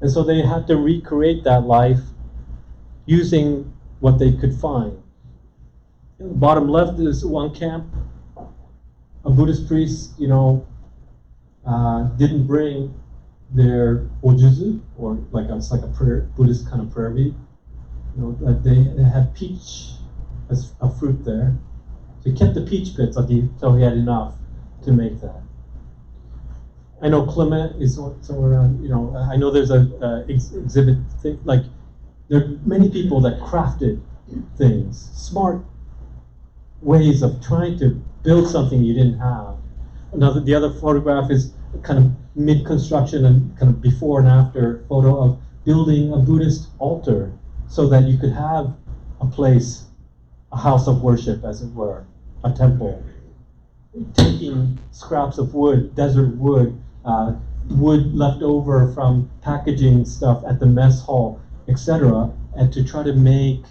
And so they had to recreate that life using what they could find. In the bottom left is one camp. A Buddhist priest, didn't bring their ojuzu, or it's like a prayer, Buddhist kind of prayer bead. They had peach as a fruit there. So he kept the peach pits until he had enough to make that. I know Clement is somewhere around, I know there's a exhibit thing, there are many people that crafted things, smart ways of trying to build something you didn't have. The other photograph is kind of mid-construction and kind of before and after photo of building a Buddhist altar so that you could have a place, a house of worship, as it were, a temple. Taking scraps of wood, desert wood, wood left over from packaging stuff at the mess hall, etc., and to try to make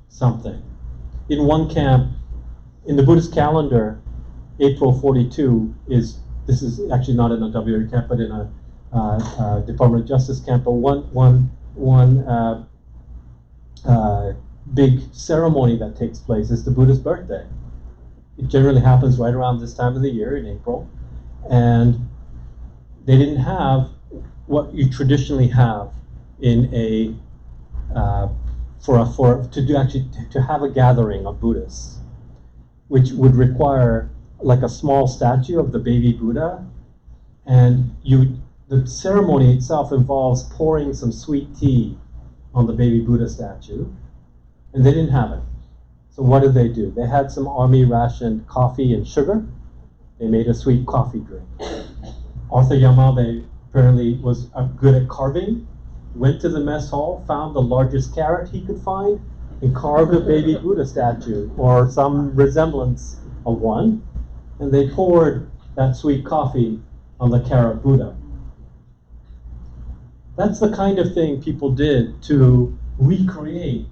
something. In one camp, in the Buddhist calendar, April 42 this is actually not in a WA camp, but in a Department of Justice camp, but one big ceremony that takes place is the Buddha's birthday. It generally happens right around this time of the year in April, and they didn't have what you traditionally have in to have a gathering of Buddhists, which would require a small statue of the baby Buddha, and the ceremony itself involves pouring some sweet tea on the baby Buddha statue, and they didn't have it. So what did they do? They had some army rationed coffee and sugar. They made a sweet coffee drink. Arthur Yamabe apparently was good at carving, went to the mess hall, found the largest carrot he could find, and carved a baby Buddha statue, or some resemblance of one, and they poured that sweet coffee on the carrot Buddha. That's the kind of thing people did to recreate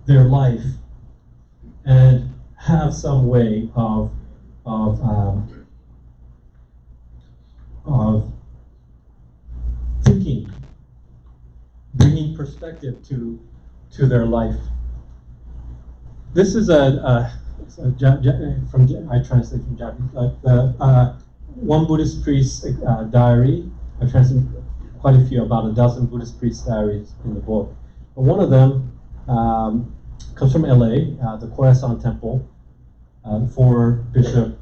their life and have some way of thinking, bringing perspective to their life. This is I translate from Japanese, one Buddhist priest's diary. I translated quite a few, about a dozen Buddhist priest diaries in the book. But one of them comes from LA, the Koyasan Temple, for Bishop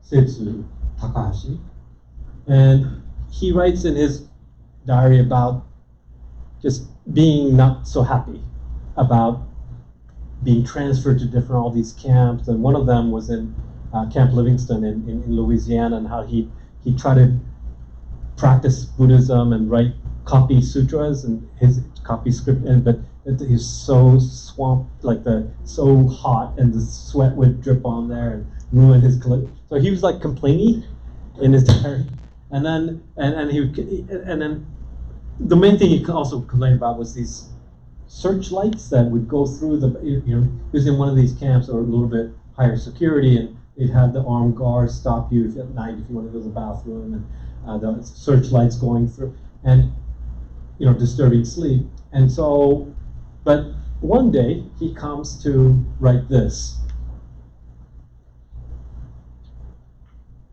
Setsu Takahashi. And he writes in his diary about just being not so happy about being transferred to all these camps. And one of them was in Camp Livingston in Louisiana, and how he tried to practice Buddhism and copy sutras and his copy script, but He's so swamped, like so hot, and the sweat would drip on there and ruin his clothes. So he was like complaining in his diary, and then the main thing he also complained about was these searchlights that would go through he was in one of these camps that were a little bit higher security, and they'd have the armed guards stop you at night if you want to go to the bathroom, and the searchlights going through, and disturbing sleep. And so, but one day he comes to write this.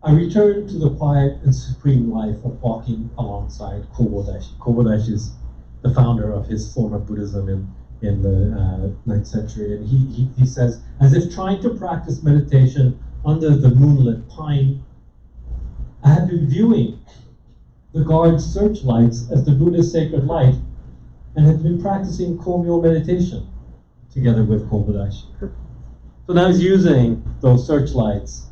I returned to the quiet and supreme life of walking alongside Kobodashi. Kobodashi is the founder of his form of Buddhism in the 9th century. And he says, as if trying to practice meditation under the moonlit pine, I had been viewing the guard's searchlights as the Buddha's sacred light and had been practicing Komyo meditation together with Kobodashi. So now he's using those searchlights.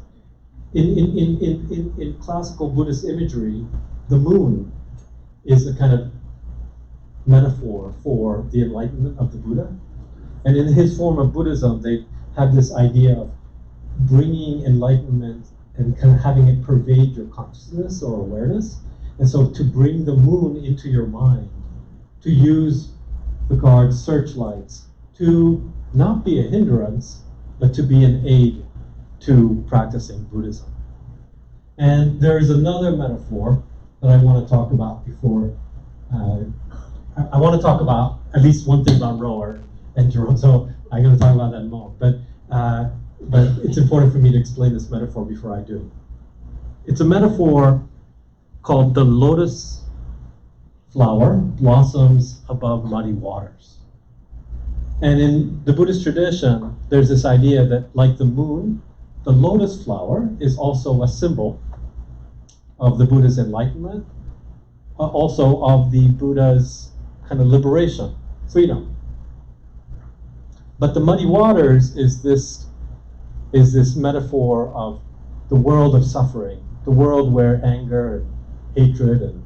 In classical Buddhist imagery, the moon is a kind of metaphor for the enlightenment of the Buddha. And in his form of Buddhism, they have this idea of bringing enlightenment and kind of having it pervade your consciousness or awareness. And so to bring the moon into your mind, to use the guard's searchlights, to not be a hindrance, but to be an aid to practicing Buddhism. And there's another metaphor that I want to talk about before. I want to talk about at least one thing about Rohwer and Jerome, so I'm going to talk about that in a moment. But it's important for me to explain this metaphor before I do. It's a metaphor called the lotus flower blossoms above muddy waters. And in the Buddhist tradition, there's this idea that, like the moon, the lotus flower is also a symbol of the Buddha's enlightenment, also of the Buddha's kind of liberation, freedom. But the muddy waters is this metaphor of the world of suffering, the world where anger and hatred and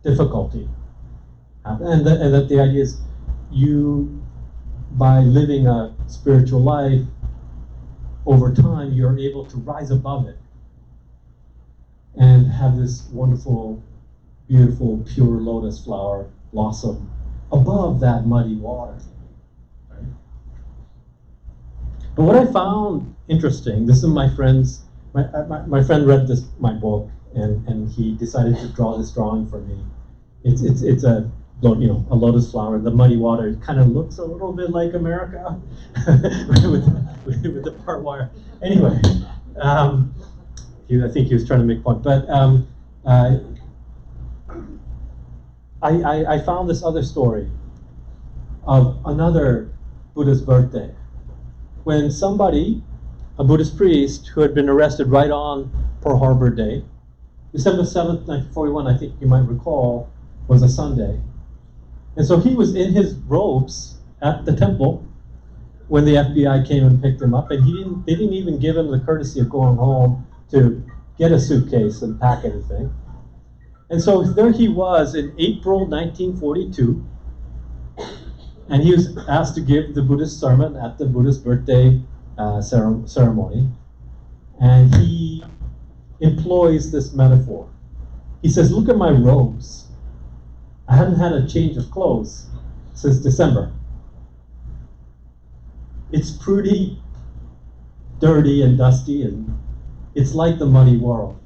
difficulty happen. And that the idea is you, by living a spiritual life, over time, you're able to rise above it and have this wonderful, beautiful, pure lotus flower blossom above that muddy water. Right? But what I found interesting, this is my friend read my book, and he decided to draw this drawing for me. It's a lotus flower. The muddy water, it kind of looks a little bit like America with the barbed wire. Anyway, I think he was trying to make a point. But I found this other story of another Buddha's birthday, when somebody, a Buddhist priest who had been arrested right on Pearl Harbor Day, December 7th, 1941, I think you might recall, was a Sunday. And so he was in his robes at the temple when the FBI came and picked him up, and they didn't even give him the courtesy of going home to get a suitcase and pack anything. And so there he was in April 1942, and he was asked to give the Buddhist sermon at the Buddhist birthday ceremony, and he employs this metaphor. He says, look at my robes. I haven't had a change of clothes since December. It's pretty dirty and dusty, and it's like the muddy world.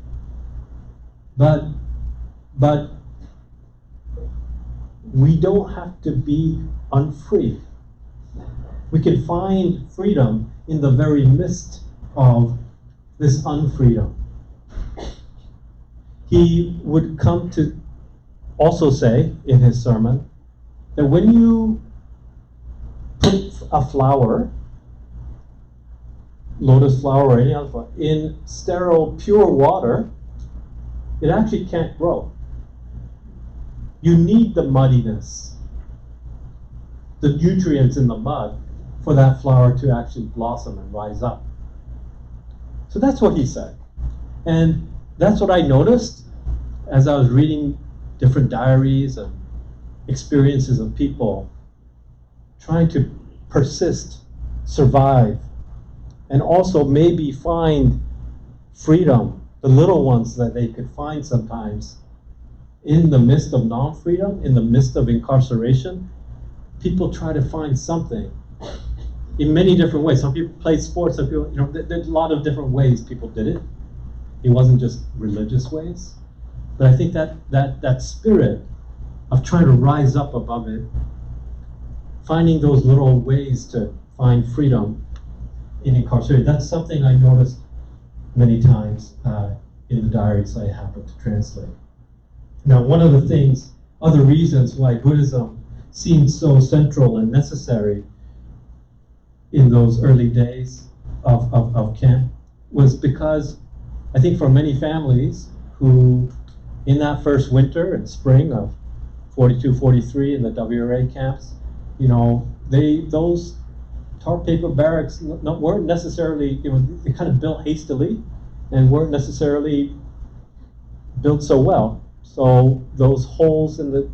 But we don't have to be unfree. We can find freedom in the very midst of this unfreedom. He would come to also say in his sermon that when you put a flower, lotus flower or any other flower, in sterile, pure water, it actually can't grow. You need the muddiness, the nutrients in the mud, for that flower to actually blossom and rise up. So that's what he said. And that's what I noticed as I was reading different diaries and experiences of people trying to persist, survive, and also maybe find freedom, the little ones that they could find sometimes in the midst of non-freedom, in the midst of incarceration. People try to find something in many different ways. Some people played sports, some people, there's a lot of different ways people did it. It wasn't just religious ways. But I think that spirit of trying to rise up above it, finding those little ways to find freedom in incarceration, that's something I noticed many times in the diaries I happened to translate. Now, one of the things, other reasons why Buddhism seemed so central and necessary in those early days of camp was because I think for many families who, in that first winter and spring of 42, 43 in the WRA camps, those tar paper barracks weren't necessarily, they kind of built hastily and weren't necessarily built so well. So those holes in the,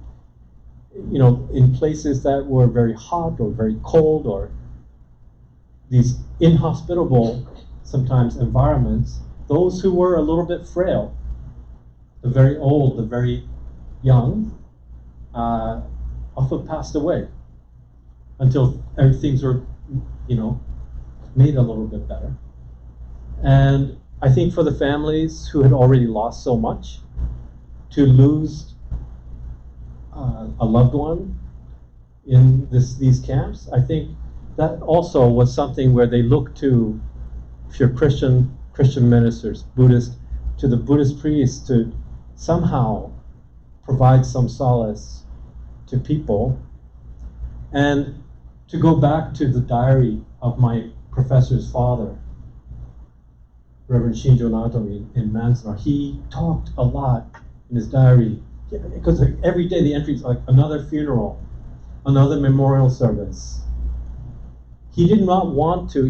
in places that were very hot or very cold, or these inhospitable, sometimes, environments, those who were a little bit frail, the very old, the very young, often passed away until things were, made a little bit better. And I think for the families who had already lost so much, to lose a loved one in these camps, I think that also was something where they looked to, if you're Christian ministers, Buddhist, to the Buddhist priests to somehow provide some solace to people. And to go back to the diary of my professor's father, Reverend Shinjo Natomi in Manzanar, he talked a lot in his diary, because every day the entries like another funeral, another memorial service. He did not want to,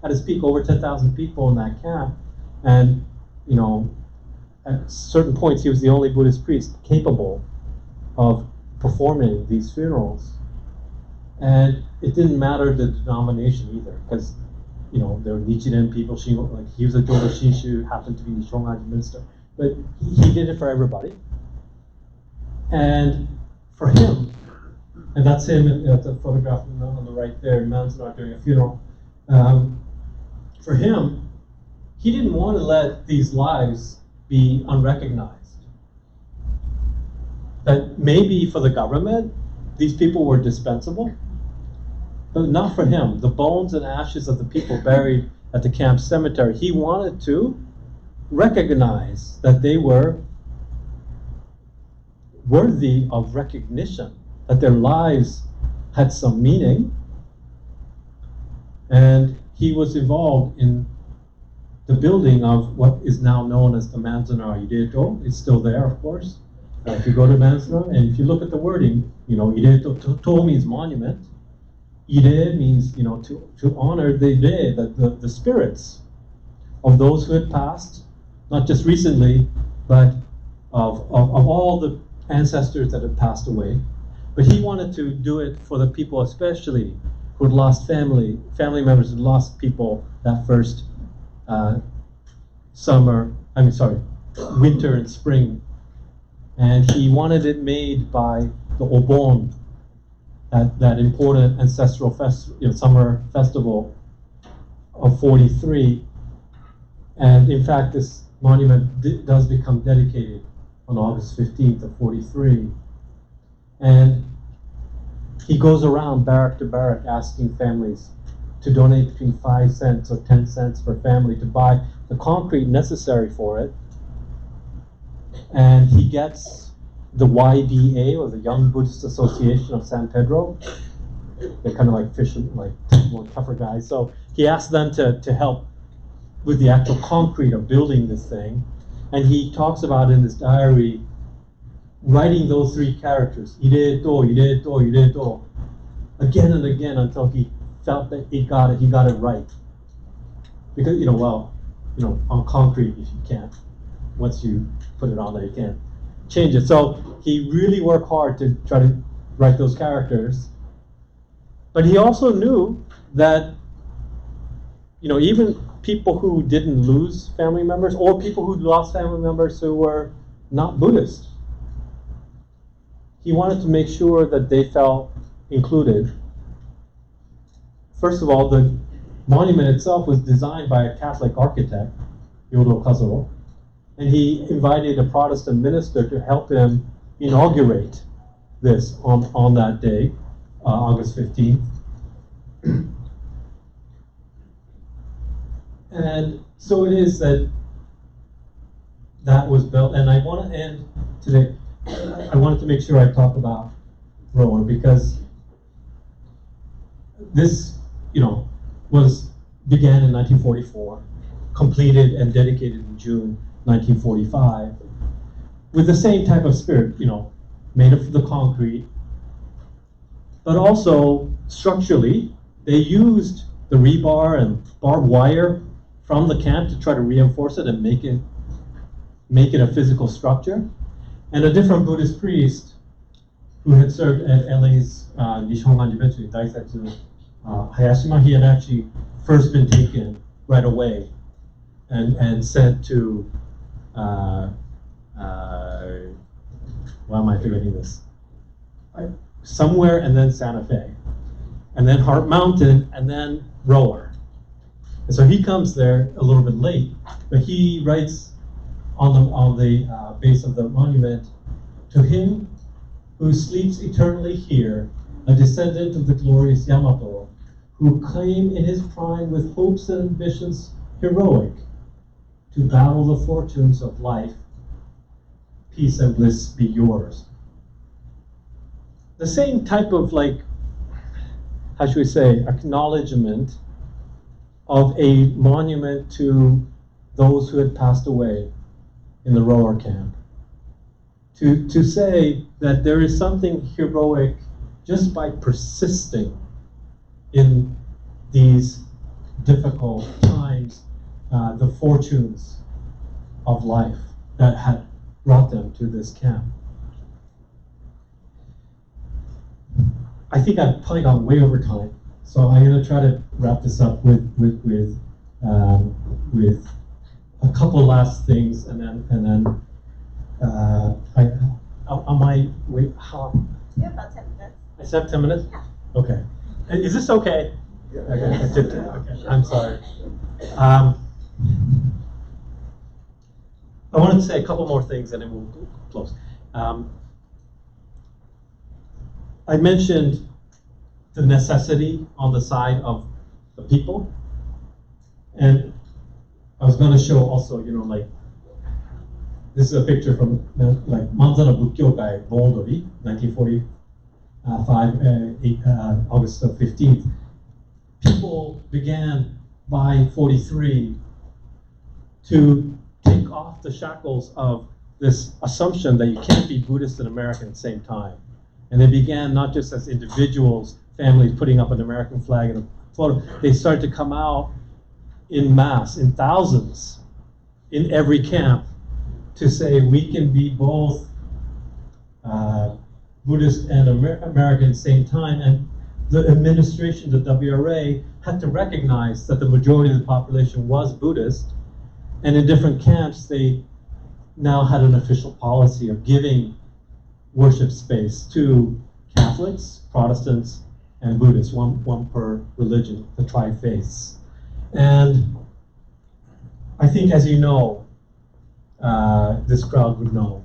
at his peak, over 10,000 people in that camp, and at certain points he was the only Buddhist priest capable of performing these funerals. And it didn't matter the denomination either, because there were Nichiren people, like he was a Jodo Shinshu, happened to be the Shongaji minister, but he did it for everybody. And for him, and that's him at the photograph on the right there, Manzanar doing a funeral. For him, he didn't want to let these lives be unrecognized. That maybe for the government, these people were dispensable, but not for him. The bones and ashes of the people buried at the camp cemetery, he wanted to recognize that they were worthy of recognition, that their lives had some meaning. And he was involved in the building of what is now known as the Manzanar Ideto. It's still there, of course. If you go to Manzanar, and if you look at the wording, Ideto, to means monument. Ide means, to honor the Ide, the spirits of those who had passed, not just recently, but of all the ancestors that had passed away. But he wanted to do it for the people, especially who had lost family members who had lost people that first winter and spring. And he wanted it made by the Obon, that important ancestral summer festival of 43. And in fact, this monument does become dedicated on August 15th of 43. And he goes around barrack to barrack asking families to donate between 5 cents or 10 cents per family to buy the concrete necessary for it. And he gets the YBA, or the Young Buddhist Association of San Pedro. They're kind of like more tougher guys. So he asked them to help with the actual concrete of building this thing. And he talks about in his diary writing those 3 characters, Ireto, Ireto, Ireto, again and again until he felt that he got it right. Because, on concrete, if you can't, once you put it on there, you can't change it. So he really worked hard to try to write those characters. But he also knew that, even people who didn't lose family members, or people who lost family members who were not Buddhist, he wanted to make sure that they felt included. First of all, the monument itself was designed by a Catholic architect, Yodo Kazuro, and he invited a Protestant minister to help him inaugurate this on that day, August 15th. And so it is that was built, and I want to end today. I wanted to make sure I talk about Rohwer, because this, began in 1944, completed and dedicated in June 1945, with the same type of spirit, made of the concrete, but also structurally, they used the rebar and barbed wire from the camp to try to reinforce it and make it a physical structure. And a different Buddhist priest who had served at LA's Nishongan eventually Daisetsu Hayashima, he had actually first been taken right away and sent to why am I forgetting this? Somewhere, and then Santa Fe, and then Heart Mountain, and then Rohwer. And so he comes there a little bit late, but he writes on the base of the monument, "To him who sleeps eternally here, a descendant of the glorious Yamato, who came in his prime with hopes and ambitions heroic to battle the fortunes of life, peace and bliss be yours." The same type of, how should we say, acknowledgement of a monument to those who had passed away in the Rohwer camp. To say that there is something heroic just by persisting in these difficult times, the fortunes of life that had brought them to this camp. I think I've probably gone way over time, so I'm going to try to wrap this up with a couple last things, and then on my wait, how? Yeah, about 10 minutes. I said 10 minutes. Okay, is this okay? Okay, I did. Okay, I'm sorry. I wanted to say a couple more things, and then we'll close. I mentioned the necessity on the side of the people, and I was going to show also, this is a picture from Manzana Bukkyokai Boldori, 1945, August 15th. People began by 43 to take off the shackles of this assumption that you can't be Buddhist and American at the same time. And they began not just as individuals, families putting up an American flag and a photo. They started to come out in mass, in thousands, in every camp, to say we can be both Buddhist and American at the same time. And the administration, the WRA, had to recognize that the majority of the population was Buddhist. And in different camps, they now had an official policy of giving worship space to Catholics, Protestants, and Buddhists, one per religion, the tri-faiths. And I think, as you know, this crowd would know,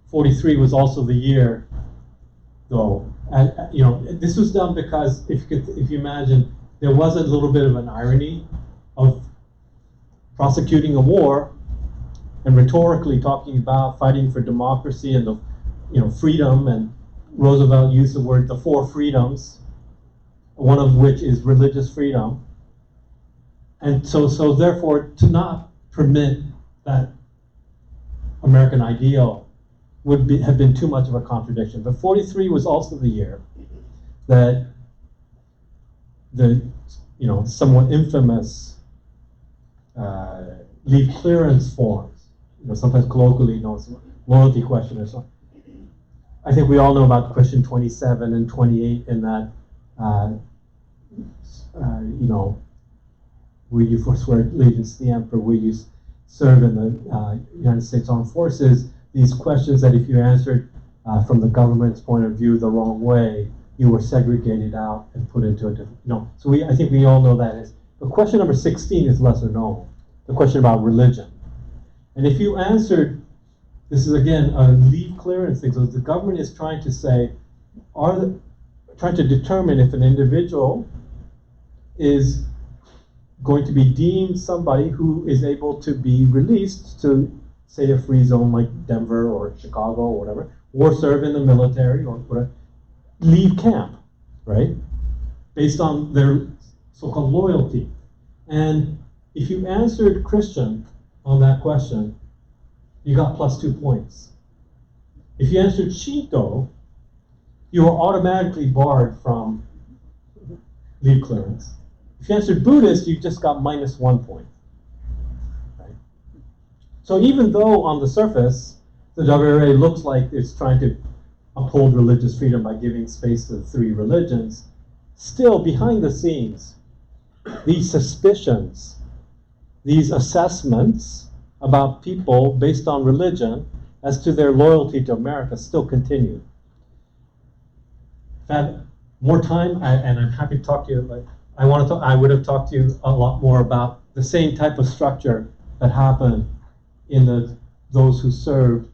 43 was also the year, though. This was done because, if you imagine, there was a little bit of an irony of prosecuting a war and rhetorically talking about fighting for democracy and the freedom, and Roosevelt used the word the four freedoms, one of which is religious freedom. And so therefore, to not permit that American ideal would have been too much of a contradiction. But 43 was also the year that the somewhat infamous leave clearance forms, sometimes colloquially known as loyalty question or something. I think we all know about question 27 and 28, in that you know, will you forswear allegiance to the emperor? Will you serve in the United States Armed Forces? These questions that if you answered from the government's point of view the wrong way, you were segregated out and put into a different, So I think we all know that is. But question number 16 is lesser known, the question about religion. And if you answered, this is again a leave clearance thing, so the government is trying to say, trying to determine if an individual is going to be deemed somebody who is able to be released to, say, a free zone like Denver or Chicago or whatever, or serve in the military or whatever, leave camp, right? Based on their so-called loyalty. And if you answered Christian on that question, you got +2 points. If you answered Shinto, you were automatically barred from leave clearance. If you answered Buddhist, you just got -1 point. Right? So even though on the surface, the WRA looks like it's trying to uphold religious freedom by giving space to 3 religions, still behind the scenes, these suspicions, these assessments about people based on religion as to their loyalty to America still continue. If I had more time, and I'm happy to talk to you, I would have talked to you a lot more about the same type of structure that happened in those who served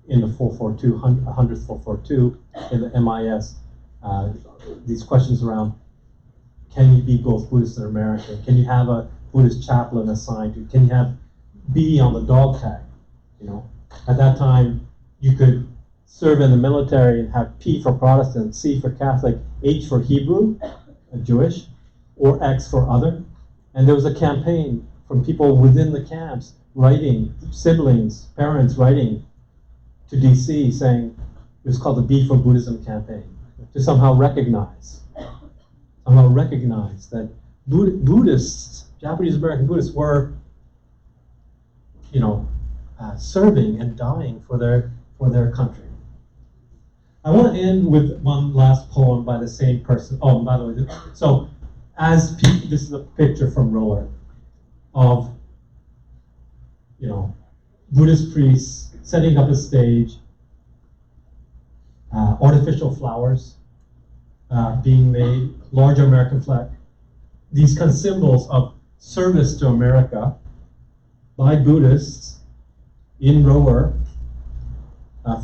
in the 442, 100th 442, in the MIS. These questions around, can you be both Buddhist and American? Can you have a Buddhist chaplain assigned to you? Can you have B on the dog tag? At that time, you could serve in the military and have P for Protestant, C for Catholic, H for Hebrew, Jewish, or X for other. And there was a campaign from people within the camps writing, siblings, parents writing to DC saying, it was called the B for Buddhism campaign, to somehow recognize that Buddhists, Japanese American Buddhists were, serving and dying for their country. I want to end with one last poem by the same person. Oh, by the way, this is a picture from Rohwer of, Buddhist priests setting up a stage, artificial flowers being made, large American flag, these kind of symbols of service to America by Buddhists in Rohwer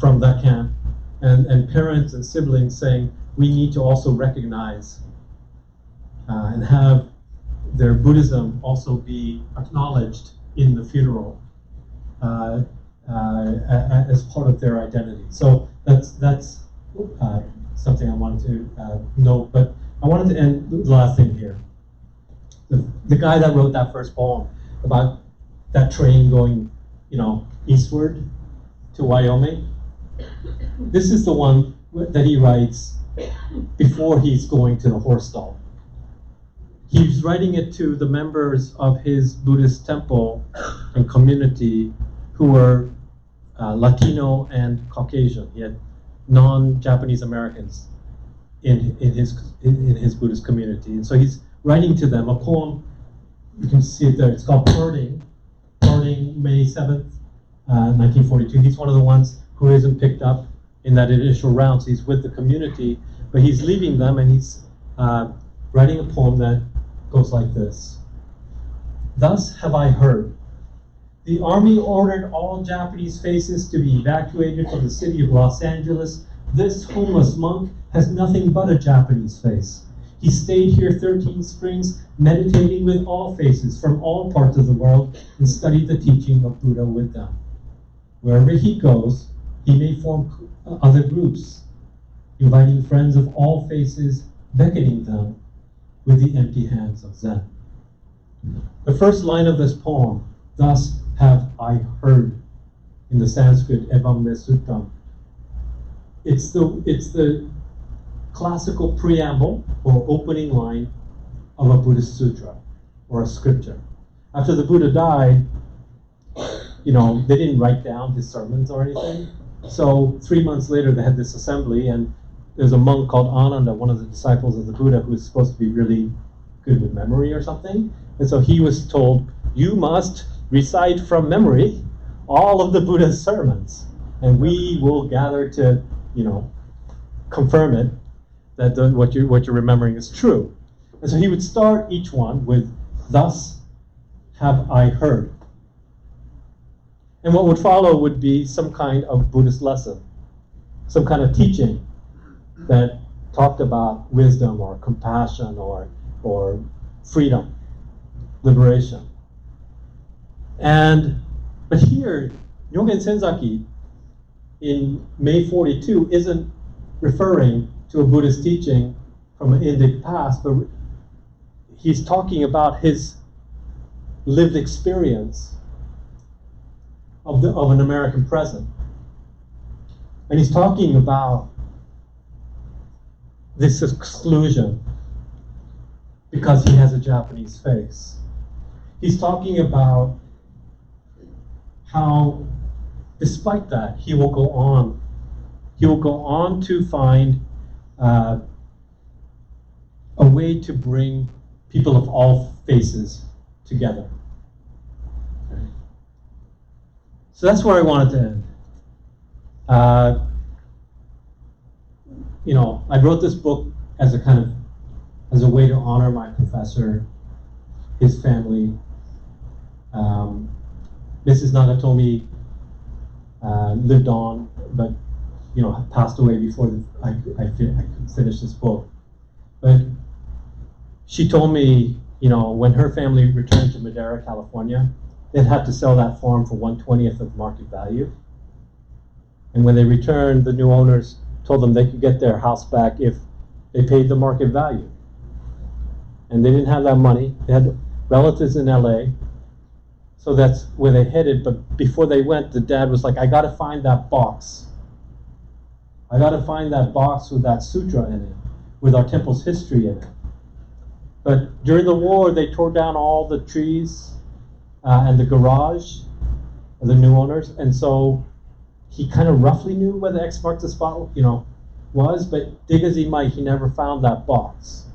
from that camp, and parents and siblings saying, we need to also recognize and have their Buddhism also be acknowledged in the funeral as part of their identity. So that's something I wanted to note, but I wanted to end the last thing here. The guy that wrote that first poem about that train going, eastward to Wyoming, this is the one that he writes before he's going to the horse stall. He's writing it to the members of his Buddhist temple and community who were Latino and Caucasian. He had non-Japanese Americans in his Buddhist community. And so he's writing to them a poem, you can see it there, it's called Burning, May 7th, 1942. He's one of the ones who isn't picked up in that initial round, so he's with the community, but he's leaving them and he's writing a poem that goes like this. Thus have I heard. The army ordered all Japanese faces to be evacuated from the city of Los Angeles. This homeless monk has nothing but a Japanese face. He stayed here 13 springs, meditating with all faces from all parts of the world, and studied the teaching of Buddha with them. Wherever he goes, he may form other groups, inviting friends of all faces, beckoning them with the empty hands of Zen. The first line of this poem, thus have I heard, in the Sanskrit Evam Me Sutram. It's the classical preamble or opening line of a Buddhist sutra or a scripture. After the Buddha died, they didn't write down his sermons or anything. So 3 months later, they had this assembly, and there's a monk called Ananda, one of the disciples of the Buddha, who's supposed to be really good with memory or something. And so he was told, you must recite from memory all of the Buddha's sermons, and we will gather to, confirm it, that what you're remembering is true. And so he would start each one with, thus have I heard. And what would follow would be some kind of Buddhist lesson, some kind of teaching that talked about wisdom or compassion or freedom, liberation. But here, Nyogen Senzaki in May 42 isn't referring to a Buddhist teaching from an Indic past, but he's talking about his lived experience of an American present. And he's talking about this exclusion because he has a Japanese face. He's talking about how, despite that, he will go on to find a way to bring people of all faces together. Okay. So that's where I wanted to end. I wrote this book as a way to honor my professor, his family. Mrs. Nagatomi lived on, but passed away before I could finish this book. But she told me, when her family returned to Madera, California, they'd have to sell that farm for 1/20th of market value. And when they returned, the new owners told them they could get their house back if they paid the market value. And they didn't have that money. They had relatives in LA. So that's where they headed. But before they went, the dad was like, I got to find that box. I got to find that box with that sutra in it, with our temple's history in it. But during the war, they tore down all the trees and the garage of the new owners. And so he kind of roughly knew where the X marked the spot, was, but dig as he might, he never found that box.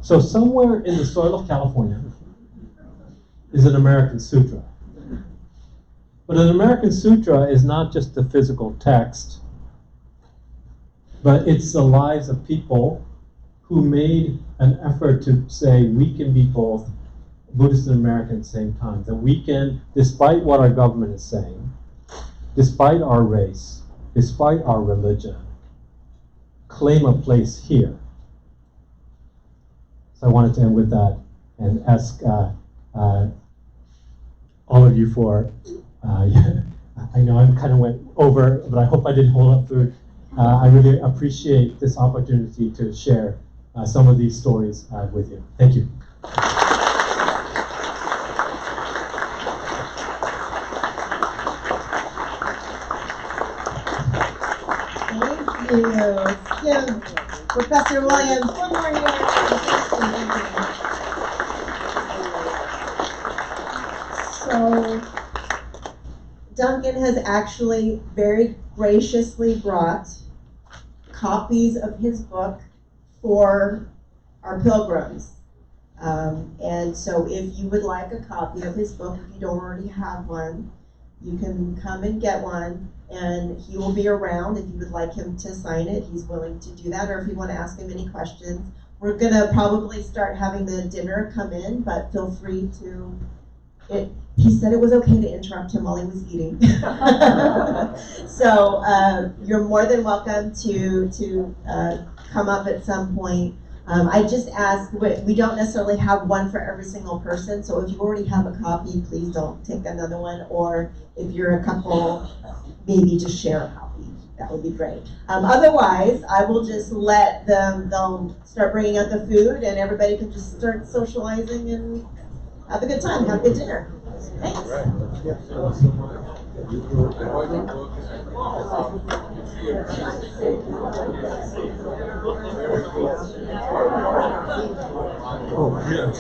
So somewhere in the soil of California is an American Sutra. But an American Sutra is not just the physical text, but it's the lives of people who made an effort to say we can be both Buddhist and American at the same time. That we can, despite what our government is saying, despite our race, despite our religion, claim a place here. So I wanted to end with that and ask all of you for, I know I kind of went over, but I hope I didn't hold up food. I really appreciate this opportunity to share some of these stories with you. Thank you. Thank you. Give Professor Williams one more hand. So Duncan has actually very graciously brought copies of his book for our pilgrims. And so if you would like a copy of his book, if you don't already have one, you can come and get one, and he will be around. If you would like him to sign it, he's willing to do that, or if you want to ask him any questions. We're going to probably start having the dinner come in, but feel free to... He said it was okay to interrupt him while he was eating. So you're more than welcome to come up at some point. I just ask, we don't necessarily have one for every single person, so if you already have a copy, please don't take another one, or if you're a couple, maybe just share a copy. That would be great. Otherwise, I will just let them, they'll start bringing out the food, and everybody can just start socializing and have a good time, have a good dinner. Thanks. Oh, yeah.